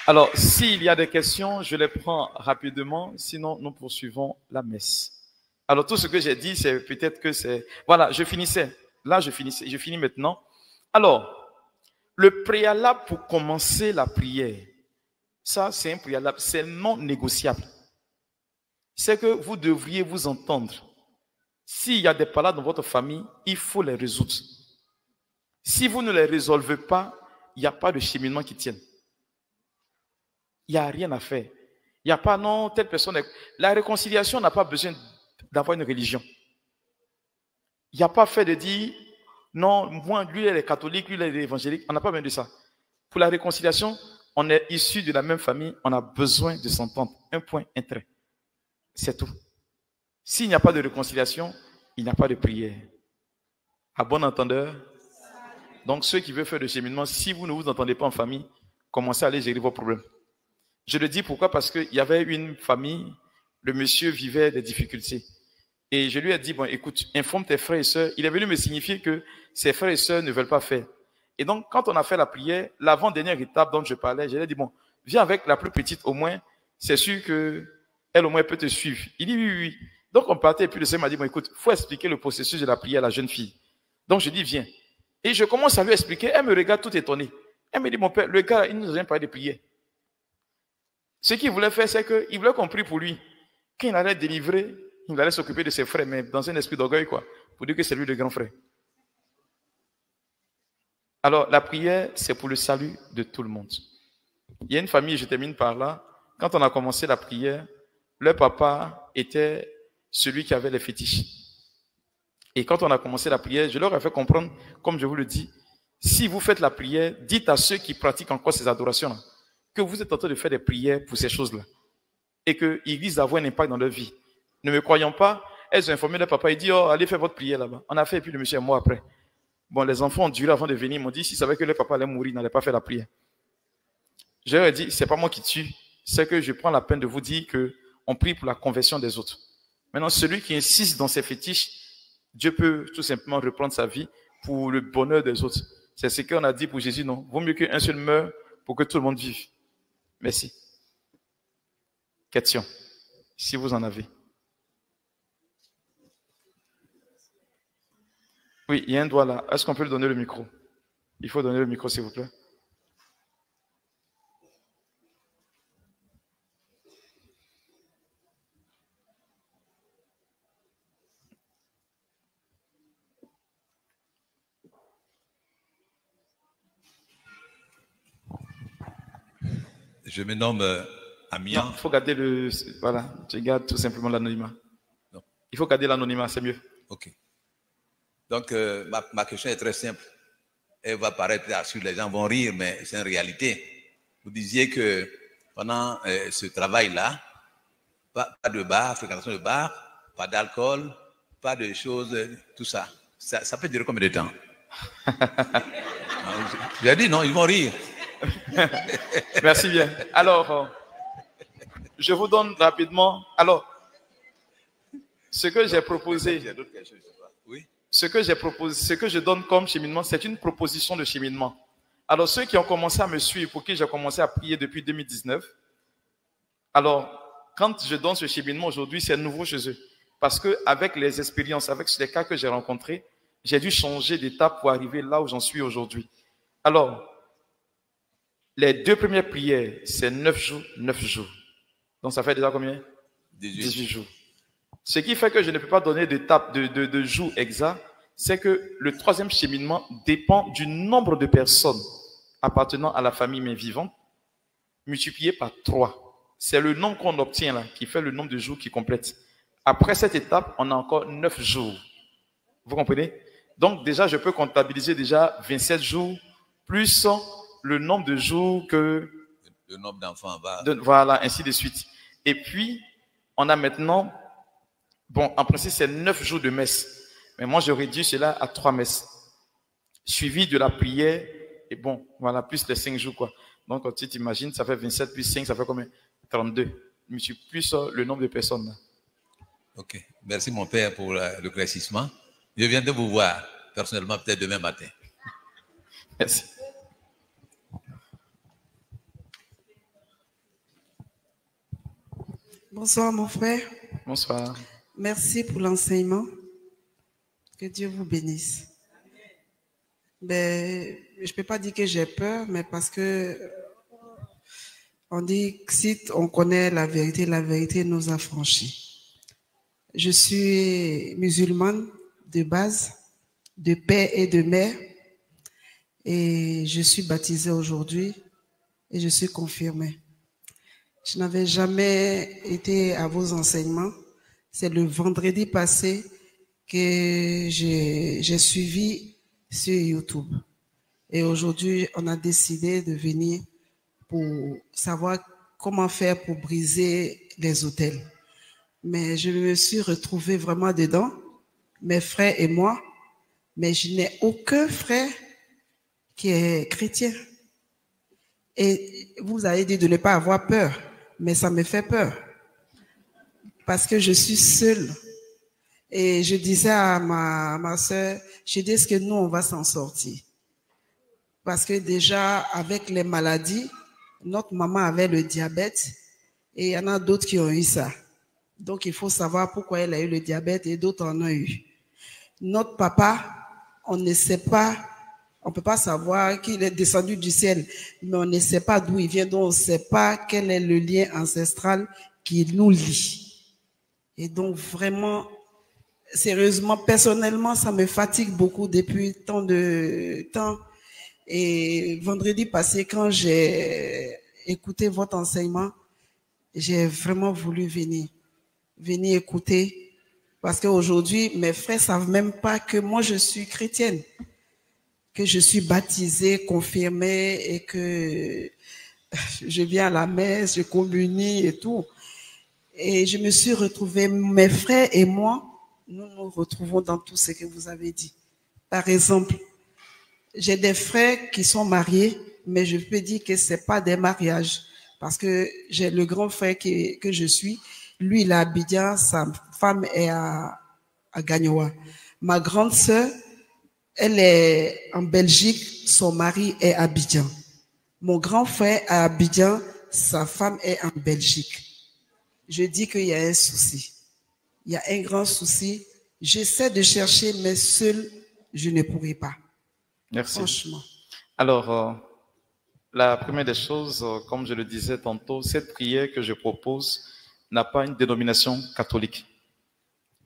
Alors, s'il y a des questions, je les prends rapidement, sinon nous poursuivons la messe. Alors, tout ce que j'ai dit, c'est peut-être que c'est... Voilà, je finissais. Là, je finis maintenant. Alors, le préalable pour commencer la prière, ça, c'est un préalable, c'est non négociable. C'est que vous devriez vous entendre. S'il y a des palabres dans votre famille, il faut les résoudre. Si vous ne les résolvez pas, il n'y a pas de cheminement qui tienne. Il n'y a rien à faire. Il n'y a pas, non, telle personne... La réconciliation n'a pas besoin d'avoir une religion. Il n'y a pas fait de dire, non, moi, lui, il est catholique, lui, il est évangélique. On n'a pas besoin de ça. Pour la réconciliation, on est issus de la même famille, on a besoin de s'entendre. Un point, un trait. C'est tout. S'il n'y a pas de réconciliation, il n'y a pas de prière. À bon entendeur. Donc, ceux qui veulent faire le cheminement, si vous ne vous entendez pas en famille, commencez à aller gérer vos problèmes. Je le dis pourquoi? Parce qu'il y avait une famille, le monsieur vivait des difficultés. Et je lui ai dit, bon, écoute, informe tes frères et sœurs. Il est venu me signifier que ses frères et sœurs ne veulent pas faire. Et donc, quand on a fait la prière, l'avant-dernière étape dont je parlais, je lui ai dit, bon, viens avec la plus petite, au moins, c'est sûr que elle au moins peut te suivre. Il dit, oui, oui, oui. Donc, on partait, et puis le Seigneur m'a dit, bon, écoute, faut expliquer le processus de la prière à la jeune fille. Donc, je dis, viens. Et je commence à lui expliquer. Elle me regarde tout étonnée. Elle me dit, mon père, le gars, il ne nous a rien parlé de prière. Ce qu'il voulait faire, c'est qu'il voulait qu'on prie pour lui. Quand il allait délivrer, il allait s'occuper de ses frères, mais dans un esprit d'orgueil, quoi, pour dire que c'est lui le grand frère. Alors, la prière, c'est pour le salut de tout le monde. Il y a une famille, je termine par là, quand on a commencé la prière, leur papa était celui qui avait les fétiches. Et quand on a commencé la prière, je leur ai fait comprendre, comme je vous le dis, si vous faites la prière, dites à ceux qui pratiquent encore ces adorations-là, que vous êtes en train de faire des prières pour ces choses-là. Et qu'ils risquent d'avoir un impact dans leur vie. Ne me croyant pas, elles ont informé leur papa, il dit, oh, allez faire votre prière là-bas. On a fait, et puis le monsieur est mort après. Bon, les enfants ont duré avant de venir, ils m'ont dit, s'ils savaient que leur papa allait mourir, ils n'allaient pas faire la prière. Je leur ai dit, c'est pas moi qui tue, c'est que je prends la peine de vous dire que on prie pour la conversion des autres. Maintenant, celui qui insiste dans ses fétiches, Dieu peut tout simplement reprendre sa vie pour le bonheur des autres. C'est ce qu'on a dit pour Jésus, non? Vaut mieux qu'un seul meure pour que tout le monde vive. Merci. Question, si vous en avez. Oui, il y a un doigt là. Est-ce qu'on peut lui donner le micro? Il faut donner le micro, s'il vous plaît. Je me nomme Amiens. Il faut garder le... Voilà, tu gardes tout simplement l'anonymat. Il faut garder l'anonymat, c'est mieux. Ok. Donc, ma question est très simple. Elle va paraître sur les gens vont rire, mais c'est une réalité. Vous disiez que pendant ce travail-là, pas de bar, fréquentation de bar, pas d'alcool, pas de choses, tout ça. Ça peut durer combien de temps? J'ai dit non, ils vont rire. Merci bien. Alors, je vous donne rapidement. Alors, ce que j'ai proposé, oui. ce que je donne comme cheminement, c'est une proposition de cheminement. Alors, ceux qui ont commencé à me suivre, pour qui j'ai commencé à prier depuis 2019, alors, quand je donne ce cheminement aujourd'hui, c'est nouveau chez eux. Parce que avec les expériences, avec les cas que j'ai rencontrés, j'ai dû changer d'étape pour arriver là où j'en suis aujourd'hui. Alors, les 2 premières prières, c'est 9 jours, 9 jours. Donc, ça fait déjà combien? 18 jours. Ce qui fait que je ne peux pas donner d'étape, de jours exacts, c'est que le 3e cheminement dépend du nombre de personnes appartenant à la famille mais vivante, multiplié par 3. C'est le nombre qu'on obtient là, qui fait le nombre de jours qui complète. Après cette étape, on a encore 9 jours. Vous comprenez? Donc, déjà, je peux comptabiliser déjà 27 jours, plus le nombre de jours que... Le nombre d'enfants va... Voilà, ainsi de suite. Et puis, on a maintenant... Bon, en principe, c'est 9 jours de messe. Mais moi, je réduis cela à 3 messes. Suivi de la prière. Et bon, voilà, plus les 5 jours, quoi. Donc, quand tu t'imagines, ça fait 27 plus 5, ça fait combien? 32. Plus le nombre de personnes. Là. Ok. Merci, mon père, pour l'éclaircissement. Je viens de vous voir, personnellement, peut-être demain matin. Merci. Bonsoir, mon frère. Bonsoir. Merci pour l'enseignement. Que Dieu vous bénisse. Ben, je ne peux pas dire que j'ai peur, mais parce que on dit que si on connaît la vérité nous affranchit. Je suis musulmane de base, de père et de mère, et je suis baptisée aujourd'hui et je suis confirmée. Je n'avais jamais été à vos enseignements. C'est le vendredi passé que j'ai suivi sur YouTube. Et aujourd'hui, on a décidé de venir pour savoir comment faire pour briser les autels. Mais je me suis retrouvée vraiment dedans, mes frères et moi, mais je n'ai aucun frère qui est chrétien. Et vous avez dit de ne pas avoir peur, mais ça me fait peur. Parce que je suis seule. Et je disais à ma soeur, je dis, est-ce que nous, on va s'en sortir? Parce que déjà, avec les maladies, notre maman avait le diabète et il y en a d'autres qui ont eu ça. Donc, il faut savoir pourquoi elle a eu le diabète et d'autres en ont eu. Notre papa, on ne sait pas, on ne peut pas savoir qu'il est descendu du ciel, mais on ne sait pas d'où il vient, donc on ne sait pas quel est le lien ancestral qui nous lie. Et donc, vraiment, sérieusement, personnellement, ça me fatigue beaucoup depuis tant de temps. Et vendredi passé, quand j'ai écouté votre enseignement, j'ai vraiment voulu venir écouter. Parce qu'aujourd'hui, mes frères savent même pas que moi, je suis chrétienne, que je suis baptisée, confirmée et que je viens à la messe, je communie et tout. Et je me suis retrouvée, mes frères et moi, nous nous retrouvons dans tout ce que vous avez dit. Par exemple, j'ai des frères qui sont mariés, mais je peux dire que c'est pas des mariages. Parce que j'ai le grand frère que je suis. Lui, il est à Abidjan, sa femme est à Gagnoa. Ma grande sœur, elle est en Belgique, son mari est à Abidjan. Mon grand frère est à Abidjan, sa femme est en Belgique. Je dis qu'il y a un souci. Il y a un grand souci. J'essaie de chercher, mais seul, je ne pourrai pas. Merci. Franchement. Alors, la première des choses, comme je le disais tantôt, cette prière que je propose n'a pas une dénomination catholique.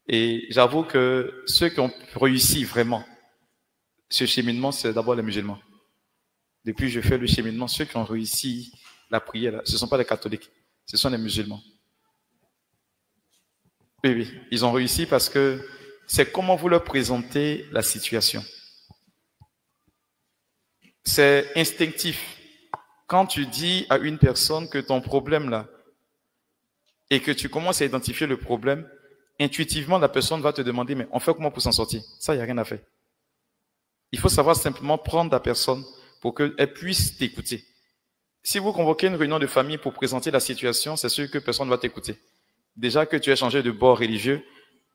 Et j'avoue que ceux qui ont réussi vraiment ce cheminement, c'est d'abord les musulmans. Depuis que je fais le cheminement, ceux qui ont réussi la prière, ce ne sont pas les catholiques, ce sont les musulmans. Oui, oui, ils ont réussi parce que c'est comment vous leur présentez la situation. C'est instinctif. Quand tu dis à une personne que ton problème là, et que tu commences à identifier le problème, intuitivement, la personne va te demander, mais on fait comment pour s'en sortir? Ça, il n'y a rien à faire. Il faut savoir simplement prendre la personne pour qu'elle puisse t'écouter. Si vous convoquez une réunion de famille pour présenter la situation, c'est sûr que personne ne va t'écouter. Déjà que tu as changé de bord religieux,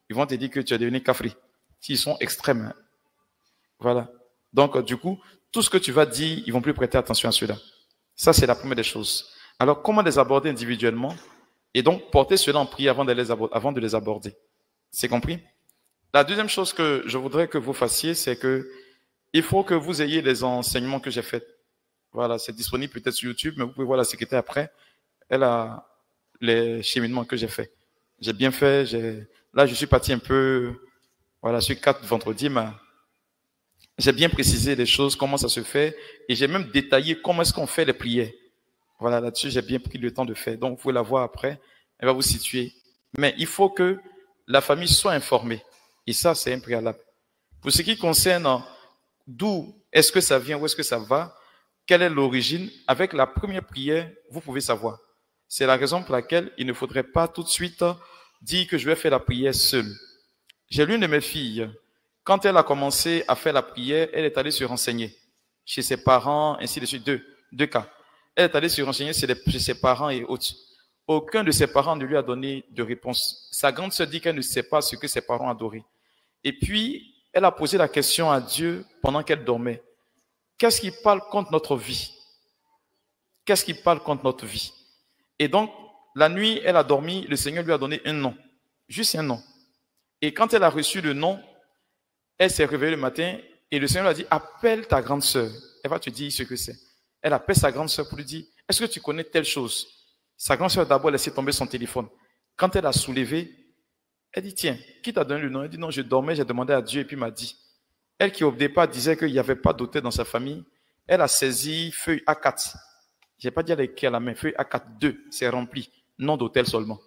ils vont te dire que tu es devenu kafri. S'ils sont extrêmes. Hein. Voilà. Donc, du coup, tout ce que tu vas dire, ils vont plus prêter attention à cela. Ça, c'est la première des choses. Alors, comment les aborder individuellement? Et donc, porter cela en prière avant de les aborder. C'est compris? La deuxième chose que je voudrais que vous fassiez, c'est que il faut que vous ayez les enseignements que j'ai faits. Voilà, c'est disponible peut-être sur YouTube, mais vous pouvez voir la secrétaire après. Elle a les cheminements que j'ai faits. J'ai bien fait. Là, je suis parti un peu, voilà, sur 4 vendredis, mais j'ai bien précisé les choses, comment ça se fait, et j'ai même détaillé comment est-ce qu'on fait les prières. Voilà, là-dessus, j'ai bien pris le temps de faire. Donc, vous pouvez la voir après. Elle va vous situer. Mais il faut que la famille soit informée. Et ça, c'est un préalable. Pour ce qui concerne d'où est-ce que ça vient, où est-ce que ça va, quelle est l'origine, avec la première prière, vous pouvez savoir. C'est la raison pour laquelle il ne faudrait pas tout de suite dire que je vais faire la prière seule. J'ai l'une de mes filles, quand elle a commencé à faire la prière, elle est allée se renseigner chez ses parents, ainsi de suite, deux cas. Elle est allée se renseigner chez ses parents et autres. Aucun de ses parents ne lui a donné de réponse. Sa grande sœur dit qu'elle ne sait pas ce que ses parents adoraient. Et puis, elle a posé la question à Dieu pendant qu'elle dormait. Qu'est-ce qui parle contre notre vie? Qu'est-ce qui parle contre notre vie? Et donc, la nuit, elle a dormi, le Seigneur lui a donné un nom. Juste un nom. Et quand elle a reçu le nom, elle s'est réveillée le matin et le Seigneur lui a dit, appelle ta grande sœur. Elle va te dire ce que c'est. Elle appelle sa grande sœur pour lui dire, est-ce que tu connais telle chose? Sa grande sœur d'abord a laissé tomber son téléphone. Quand elle a soulevé, elle dit, tiens, qui t'a donné le nom? Elle dit, non, je dormais, j'ai demandé à Dieu et puis il m'a dit. Elle qui au départ disait qu'il n'y avait pas d'auteur dans sa famille, elle a saisi feuille A4. Je n'ai pas dit avec qui à la main, feuille A4, 2, c'est rempli, nom d'hôtel seulement.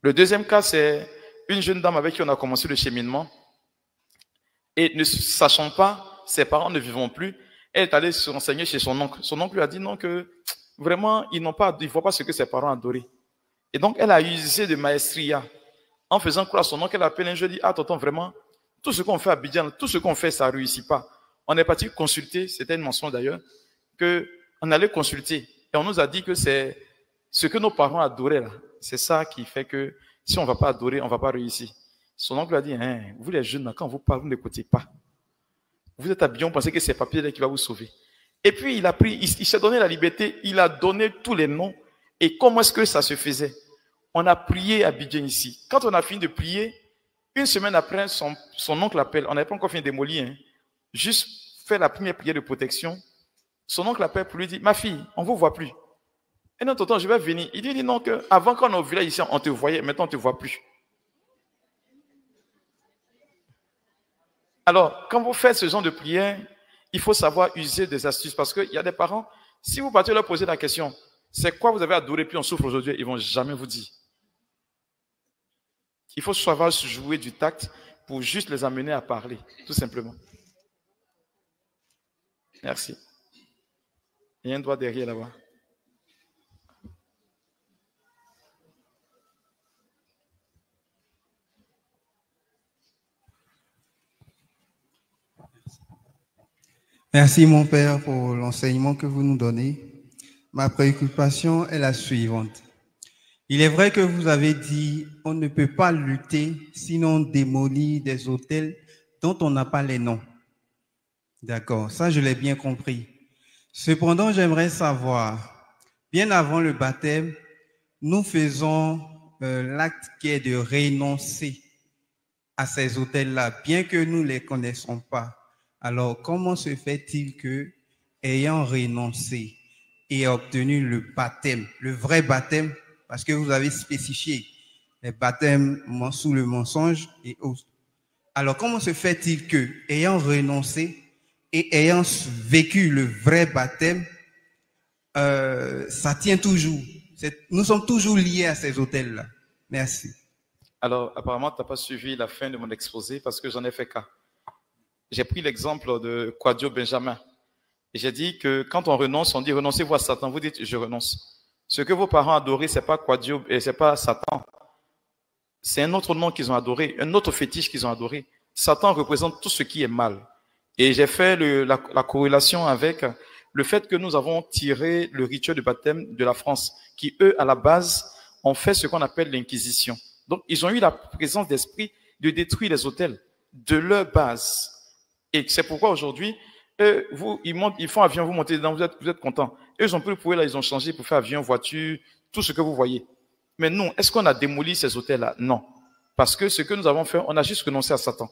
Le deuxième cas, c'est une jeune dame avec qui on a commencé le cheminement et ne sachant pas, ses parents ne vivant plus, elle est allée se renseigner chez son oncle. Son oncle lui a dit non, que vraiment, ils ne voient pas ce que ses parents adoraient. Et donc, elle a usé de maestria en faisant croire à son oncle. Elle appelle un jour et dit, ah, tonton, vraiment, tout ce qu'on fait à Abidjan, tout ce qu'on fait, ça ne réussit pas. On est parti consulter, c'était une mention d'ailleurs, qu'on allait consulter. Et on nous a dit que c'est ce que nos parents adoraient là. C'est ça qui fait que si on ne va pas adorer, on ne va pas réussir. Son oncle a dit, hein, vous les jeunes, quand vous parlez, vous n'écoutez pas. Vous êtes habillés, on pensait que c'est papier là qui va vous sauver. Et puis il a pris, il s'est donné la liberté, il a donné tous les noms. Et comment est-ce que ça se faisait? On a prié à Abidjan ici. Quand on a fini de prier, une semaine après, son oncle appelle. On n'avait pas encore fini de démolir, hein. Juste fait la première prière de protection. Son oncle appelle pour lui dire, ma fille, on ne vous voit plus. Et non, tonton, je vais venir. Il dit non, que avant qu'on est au village ici, on te voyait, maintenant on ne te voit plus. Alors, quand vous faites ce genre de prière, il faut savoir user des astuces parce qu'il y a des parents, si vous partez leur poser la question, c'est quoi vous avez adoré puis on souffre aujourd'hui, ils ne vont jamais vous dire. Il faut savoir jouer du tact pour juste les amener à parler, tout simplement. Merci. Il y a un doigt derrière là-bas. Merci mon Père pour l'enseignement que vous nous donnez. Ma préoccupation est la suivante. Il est vrai que vous avez dit on ne peut pas lutter sinon démolir des hôtels dont on n'a pas les noms. D'accord, ça je l'ai bien compris. Cependant, j'aimerais savoir, bien avant le baptême, nous faisons l'acte qui est de renoncer à ces hôtels-là, bien que nous ne les connaissons pas. Alors, comment se fait-il que, ayant renoncé et obtenu le baptême, le vrai baptême, parce que vous avez spécifié les baptêmes sous le mensonge et autres. Alors, comment se fait-il que, ayant renoncé et ayant vécu le vrai baptême, ça tient toujours? Nous sommes toujours liés à ces hôtels-là. Merci. Alors, apparemment, tu n'as pas suivi la fin de mon exposé parce que j'en ai fait cas. J'ai pris l'exemple de Quadio Benjamin. Et j'ai dit que quand on renonce, on dit renoncez-vous à Satan. Vous dites je renonce. Ce que vos parents adoraient, c'est pas Quadio et c'est pas Satan. C'est un autre nom qu'ils ont adoré, un autre fétiche qu'ils ont adoré. Satan représente tout ce qui est mal. Et j'ai fait la corrélation avec le fait que nous avons tiré le rituel de baptême de la France, qui eux, à la base, ont fait ce qu'on appelle l'Inquisition. Donc, ils ont eu la présence d'esprit de détruire les hôtels de leur base. Et c'est pourquoi aujourd'hui, ils font avion, vous montez dedans, vous êtes contents. Eux, ils ont pris le pouvoir là, ils ont changé pour faire avion, voiture, tout ce que vous voyez. Mais nous, est-ce qu'on a démoli ces hôtels-là? Non. Parce que ce que nous avons fait, on a juste renoncé à Satan.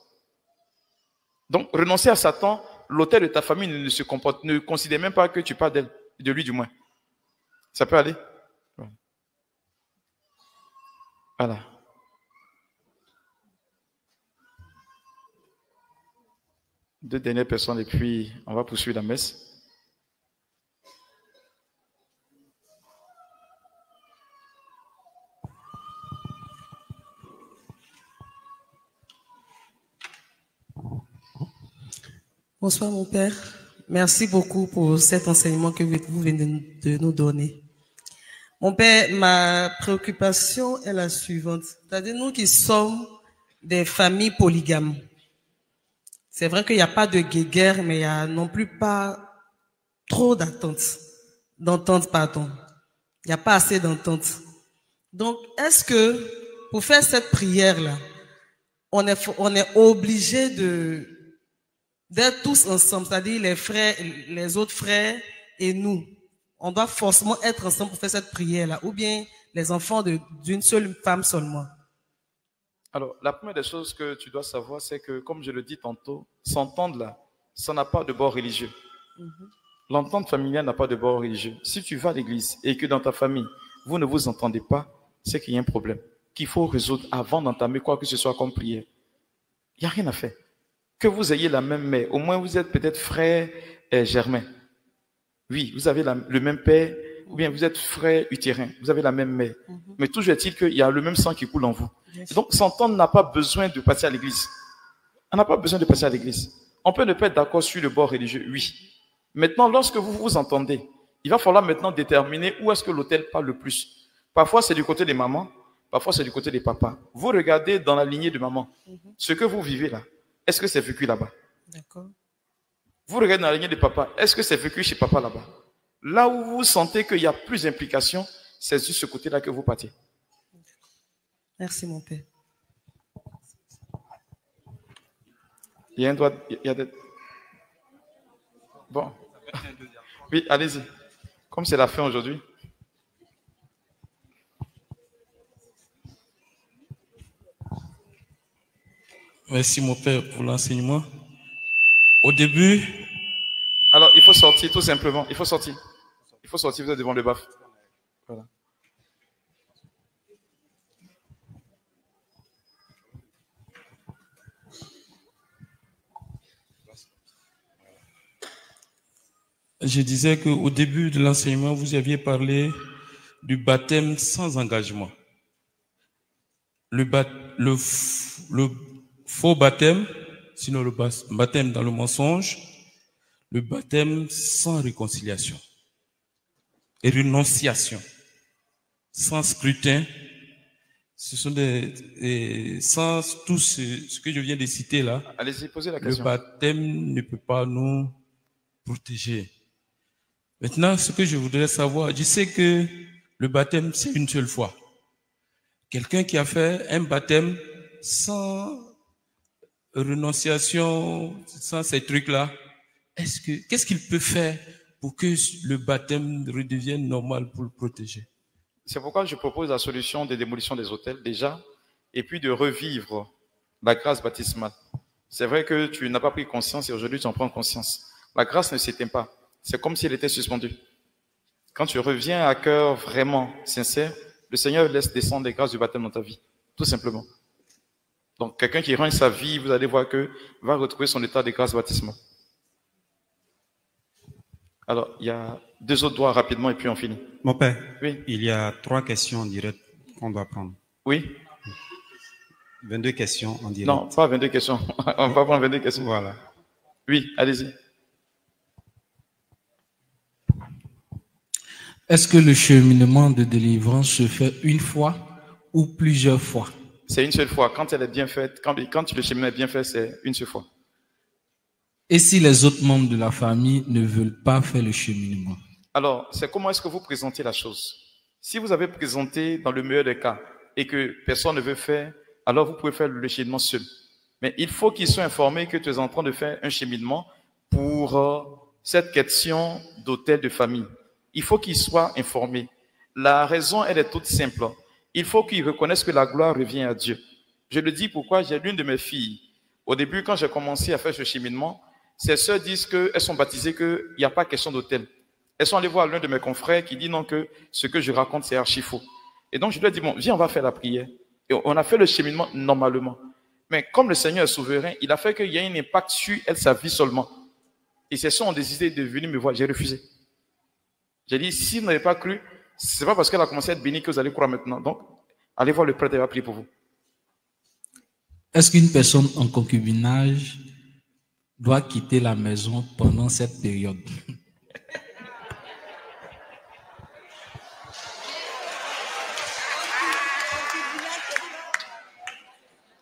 Donc, renoncer à Satan, l'hôtel de ta famille ne considère même pas que tu parles d'elle, de lui du moins. Ça peut aller? Voilà. Deux dernières personnes et puis on va poursuivre la messe. Bonsoir mon Père. Merci beaucoup pour cet enseignement que vous venez de nous donner. Mon Père, ma préoccupation est la suivante. C'est-à-dire nous qui sommes des familles polygames. C'est vrai qu'il n'y a pas de guéguerre, mais il n'y a non plus pas trop d'entente, pardon. Il n'y a pas assez d'entente. Donc, est-ce que pour faire cette prière-là, on est obligé d'être tous ensemble, c'est-à-dire les frères, les autres frères et nous. On doit forcément être ensemble pour faire cette prière-là, ou bien les enfants d'une seule femme seulement. Alors, la première des choses que tu dois savoir, c'est que, comme je le dis tantôt, s'entendre là, ça n'a pas de bord religieux. L'entente familiale n'a pas de bord religieux. Si tu vas à l'église et que dans ta famille, vous ne vous entendez pas, c'est qu'il y a un problème qu'il faut résoudre avant d'entamer quoi que ce soit comme prière. Il n'y a rien à faire. Que vous ayez la même mère, au moins vous êtes peut-être frère germain. Oui, vous avez le même père, ou bien vous êtes frère utérin, vous avez la même mère. Mais toujours est-il qu'il y a le même sang qui coule en vous. Et donc, s'entendre n'a pas besoin de passer à l'église. On n'a pas besoin de passer à l'église. On peut ne pas être d'accord sur le bord religieux, oui. Maintenant, lorsque vous vous entendez, il va falloir maintenant déterminer où est-ce que l'autel parle le plus. Parfois, c'est du côté des mamans, parfois, c'est du côté des papas. Vous regardez dans la lignée de maman. Ce que vous vivez là, est-ce que c'est vécu là-bas? D'accord. Vous regardez dans la lignée de papa, est-ce que c'est vécu chez papa là-bas? Là où vous sentez qu'il y a plus d'implication, c'est sur ce côté-là que vous partez. Merci, mon père. Il y a un doigt, il y a des... Bon. Oui, allez-y. Comme c'est la fin aujourd'hui. Merci, mon père, pour l'enseignement. Au début... Alors, il faut sortir, tout simplement. Il faut sortir. Il faut sortir, vous êtes devant le baf. Voilà. Je disais qu'au début de l'enseignement, vous aviez parlé du baptême sans engagement. Le faux baptême, sinon le baptême dans le mensonge, le baptême sans réconciliation et renonciation, sans scrutin. Ce sont sans tout ce que je viens de citer là. Allez-y, posez la question. Le baptême ne peut pas nous protéger. Maintenant, ce que je voudrais savoir, je sais que le baptême, c'est une seule fois. Quelqu'un qui a fait un baptême sans renonciation, sans ces trucs-là, qu'est-ce qu'il peut faire pour que le baptême redevienne normal pour le protéger? C'est pourquoi je propose la solution de démolition des autels, déjà, et puis de revivre la grâce baptismale. C'est vrai que tu n'as pas pris conscience et aujourd'hui tu en prends conscience. La grâce ne s'éteint pas. C'est comme si elle était suspendue. Quand tu reviens à cœur vraiment sincère, le Seigneur laisse descendre les grâces du baptême dans ta vie. Tout simplement. Donc, quelqu'un qui rend sa vie, vous allez voir que va retrouver son état de grâce baptismale. Alors, il y a 2 autres doigts rapidement et puis on finit. Mon père, oui. Il y a 3 questions en direct qu'on doit prendre. Oui. 22 questions en direct. Non, pas 22 questions. On va prendre 22 questions. Voilà. Oui, allez-y. Est-ce que le cheminement de délivrance se fait une fois ou plusieurs fois? C'est une seule fois. Quand elle est bien faite, quand le cheminement est bien fait, c'est une seule fois. Et si les autres membres de la famille ne veulent pas faire le cheminement? Alors, c'est comment est-ce que vous présentez la chose. Si vous avez présenté dans le meilleur des cas et que personne ne veut faire, alors vous pouvez faire le cheminement seul. Mais il faut qu'ils soient informés que tu es en train de faire un cheminement pour cette question d'hôtel de famille. Il faut qu'ils soient informés. La raison, elle est toute simple. Il faut qu'ils reconnaissent que la gloire revient à Dieu. Je le dis pourquoi j'ai l'une de mes filles. Au début, quand j'ai commencé à faire ce cheminement, ses sœurs disent qu'elles sont baptisées, qu'il n'y a pas question d'hôtel. Elles sont allées voir l'un de mes confrères qui dit non, que ce que je raconte, c'est archi faux. Et donc, je lui ai dit, bon, viens, on va faire la prière. Et on a fait le cheminement normalement. Mais comme le Seigneur est souverain, il a fait qu'il y ait un impact sur elle, sa vie seulement. Et ces sœurs ont décidé de venir me voir. J'ai refusé. J'ai dit, si vous n'avez pas cru, c'est pas parce qu'elle a commencé à être bénie que vous allez croire maintenant. Donc, allez voir le prêtre, il va prier pour vous. Est-ce qu'une personne en concubinage doit quitter la maison pendant cette période?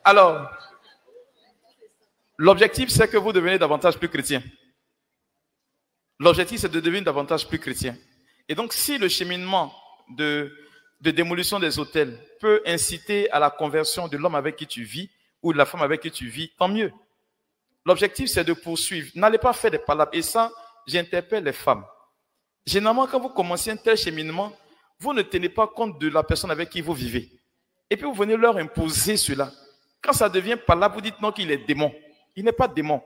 Alors, l'objectif, c'est que vous devenez davantage plus chrétien. L'objectif, c'est de devenir davantage plus chrétien. Et donc, si le cheminement de démolition des autels peut inciter à la conversion de l'homme avec qui tu vis ou de la femme avec qui tu vis, tant mieux. L'objectif, c'est de poursuivre. N'allez pas faire des palabres. Et ça, j'interpelle les femmes. Généralement, quand vous commencez un tel cheminement, vous ne tenez pas compte de la personne avec qui vous vivez. Et puis, vous venez leur imposer cela. Quand ça devient palabre, vous dites non qu'il est démon. Il n'est pas démon.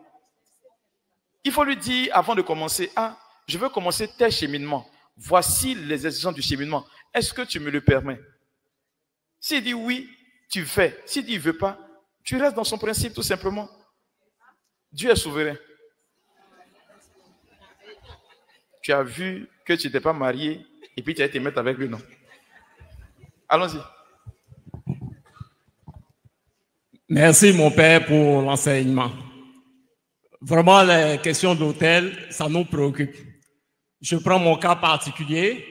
Il faut lui dire, avant de commencer, ah, je veux commencer tel cheminement. Voici les exigences du cheminement. Est-ce que tu me le permets? S'il dit oui, tu fais. S'il dit il ne veut pas, tu restes dans son principe tout simplement. Dieu est souverain. Tu as vu que tu n'étais pas marié et puis tu as été mettre avec lui, non? Allons-y. Merci mon père pour l'enseignement. Vraiment, les questions d'hôtel, ça nous préoccupe. Je prends mon cas particulier.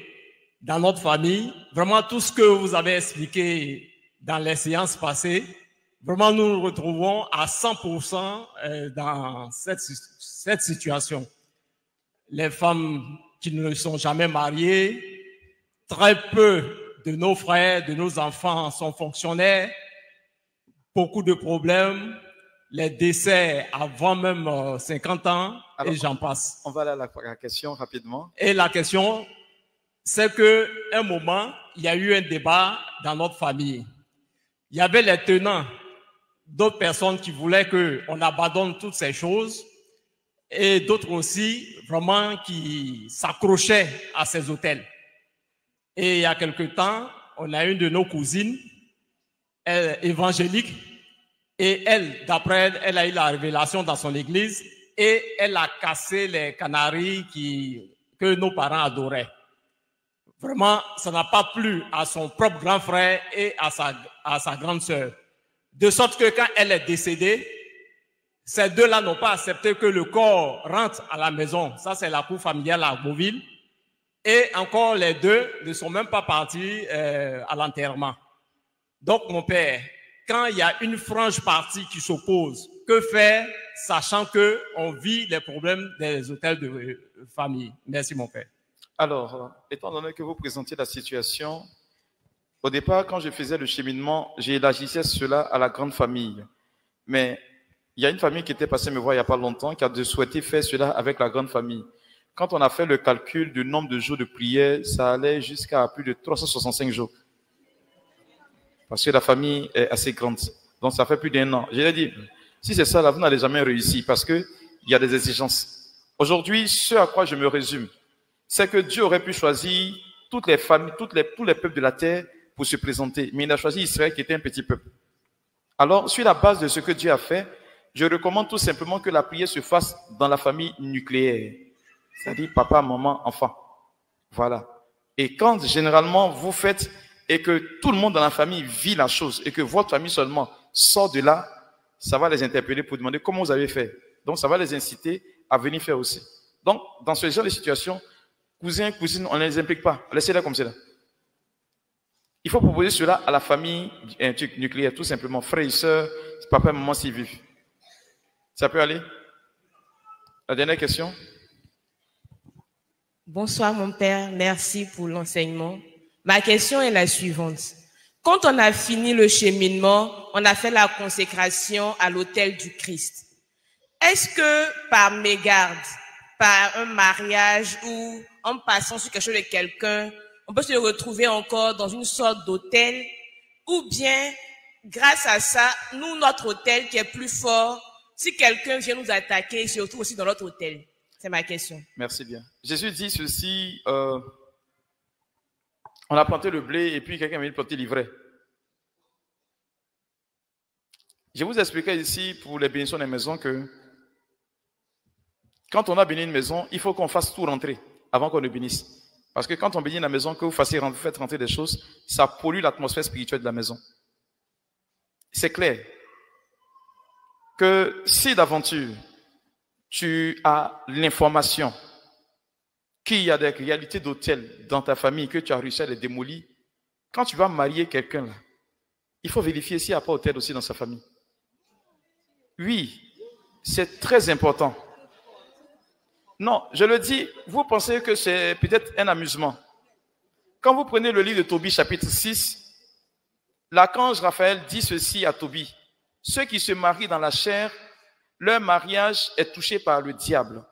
Dans notre famille, vraiment tout ce que vous avez expliqué dans les séances passées, Vraiment, nous nous retrouvons à 100% dans cette situation. Les femmes qui ne sont jamais mariées, très peu de nos frères, de nos enfants sont fonctionnaires, beaucoup de problèmes, les décès avant même 50 ans, alors, et j'en passe. On va aller à la question rapidement. Et la question, c'est qu'à un moment, il y a eu un débat dans notre famille. Il y avait les tenants, d'autres personnes qui voulaient qu'on abandonne toutes ces choses, et d'autres aussi, vraiment, qui s'accrochaient à ces hôtels. Et il y a quelque temps, on a une de nos cousines, elle, évangélique, et elle, d'après elle, elle a eu la révélation dans son église, et elle a cassé les canaries que nos parents adoraient. Vraiment, ça n'a pas plu à son propre grand frère et à sa grande sœur. De sorte que quand elle est décédée, ces deux-là n'ont pas accepté que le corps rentre à la maison. Ça, c'est la cour familiale à Beauville. Et encore, les deux ne sont même pas partis à l'enterrement. Donc, mon père, quand il y a une franche partie qui s'oppose, que faire, sachant qu'on vit les problèmes des hôtels de famille? Merci, mon père. Alors, étant donné que vous présentiez la situation, au départ, quand je faisais le cheminement, j'élargissais cela à la grande famille. Mais il y a une famille qui était passée me voir il n'y a pas longtemps, qui a souhaité faire cela avec la grande famille. Quand on a fait le calcul du nombre de jours de prière, ça allait jusqu'à plus de 365 jours. Parce que la famille est assez grande. Donc, ça fait plus d'1 an. Je l'ai dit, si c'est ça, là, vous n'allez jamais réussir parce qu'il y a des exigences. Aujourd'hui, ce à quoi je me résume, c'est que Dieu aurait pu choisir toutes les familles, tous les peuples de la terre pour se présenter. Mais il a choisi Israël qui était un petit peuple. Alors, sur la base de ce que Dieu a fait, je recommande tout simplement que la prière se fasse dans la famille nucléaire. C'est-à-dire papa, maman, enfant. Voilà. Et quand généralement vous faites et que tout le monde dans la famille vit la chose et que votre famille seulement sort de là, ça va les interpeller pour demander comment vous avez fait. Donc, ça va les inciter à venir faire aussi. Donc, dans ce genre de situation, cousins, cousines, on ne les implique pas. Laissez-les comme cela. Il faut proposer cela à la famille nucléaire, tout simplement. Frères et sœurs, papa et maman s'y vivent. Ça peut aller? La dernière question. Bonsoir mon père, merci pour l'enseignement. Ma question est la suivante. Quand on a fini le cheminement, on a fait la consécration à l'autel du Christ. Est-ce que par mégarde, par un mariage ou en passant sur quelque chose de quelqu'un, on peut se retrouver encore dans une sorte d'autel, ou bien, grâce à ça, nous, notre autel qui est plus fort, si quelqu'un vient nous attaquer, il se retrouve aussi dans notre autel? C'est ma question. Merci bien. Jésus dit ceci, on a planté le blé et puis quelqu'un vient planter l'ivraie. Je vous expliquais ici pour les bénédictions des maisons que quand on a béni une maison, il faut qu'on fasse tout rentrer avant qu'on ne bénisse. Parce que quand on bénit la maison, que vous faites rentrer des choses, ça pollue l'atmosphère spirituelle de la maison. C'est clair que si d'aventure tu as l'information qu'il y a des réalités d'hôtel dans ta famille, que tu as réussi à les démolir, quand tu vas marier quelqu'un là, il faut vérifier s'il n'y a pas hôtel aussi dans sa famille. Oui, c'est très important. Non, je le dis, vous pensez que c'est peut-être un amusement. Quand vous prenez le livre de Tobie, chapitre 6, l'archange Raphaël dit ceci à Tobie. Ceux qui se marient dans la chair, leur mariage est touché par le diable.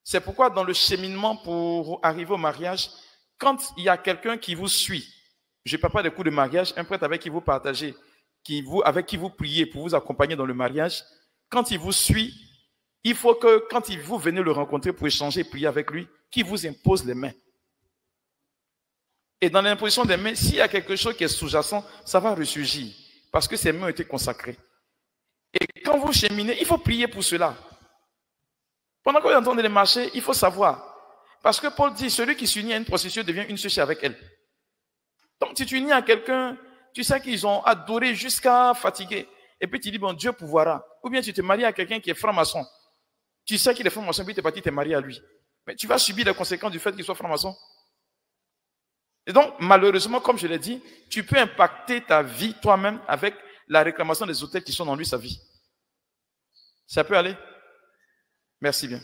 C'est pourquoi dans le cheminement pour arriver au mariage, quand il y a quelqu'un qui vous suit, je ne parle pas des coups de mariage, un prêtre avec qui vous partagez, avec qui vous priez pour vous accompagner dans le mariage, quand il vous suit, il faut que quand vous venez le rencontrer pour échanger et prier avec lui, qu'il vous impose les mains. Et dans l'imposition des mains, s'il y a quelque chose qui est sous-jacent, ça va ressurgir, parce que ces mains ont été consacrées. Et quand vous cheminez, il faut prier pour cela. Pendant que vous entendez les marcher, il faut savoir. Parce que Paul dit, celui qui s'unit à une prostituée devient une seule avec elle. Donc si tu unis à quelqu'un, tu sais qu'ils ont adoré jusqu'à fatiguer. Et puis tu dis, bon, Dieu pourvoira. Ou bien tu te maries à quelqu'un qui est franc-maçon. Tu sais qu'il est franc-maçon, puis tu es parti te marier à lui. Mais tu vas subir les conséquences du fait qu'il soit franc-maçon. Et donc, malheureusement, comme je l'ai dit, tu peux impacter ta vie toi-même avec la réclamation des autels qui sont dans lui, sa vie. Ça peut aller? Merci bien.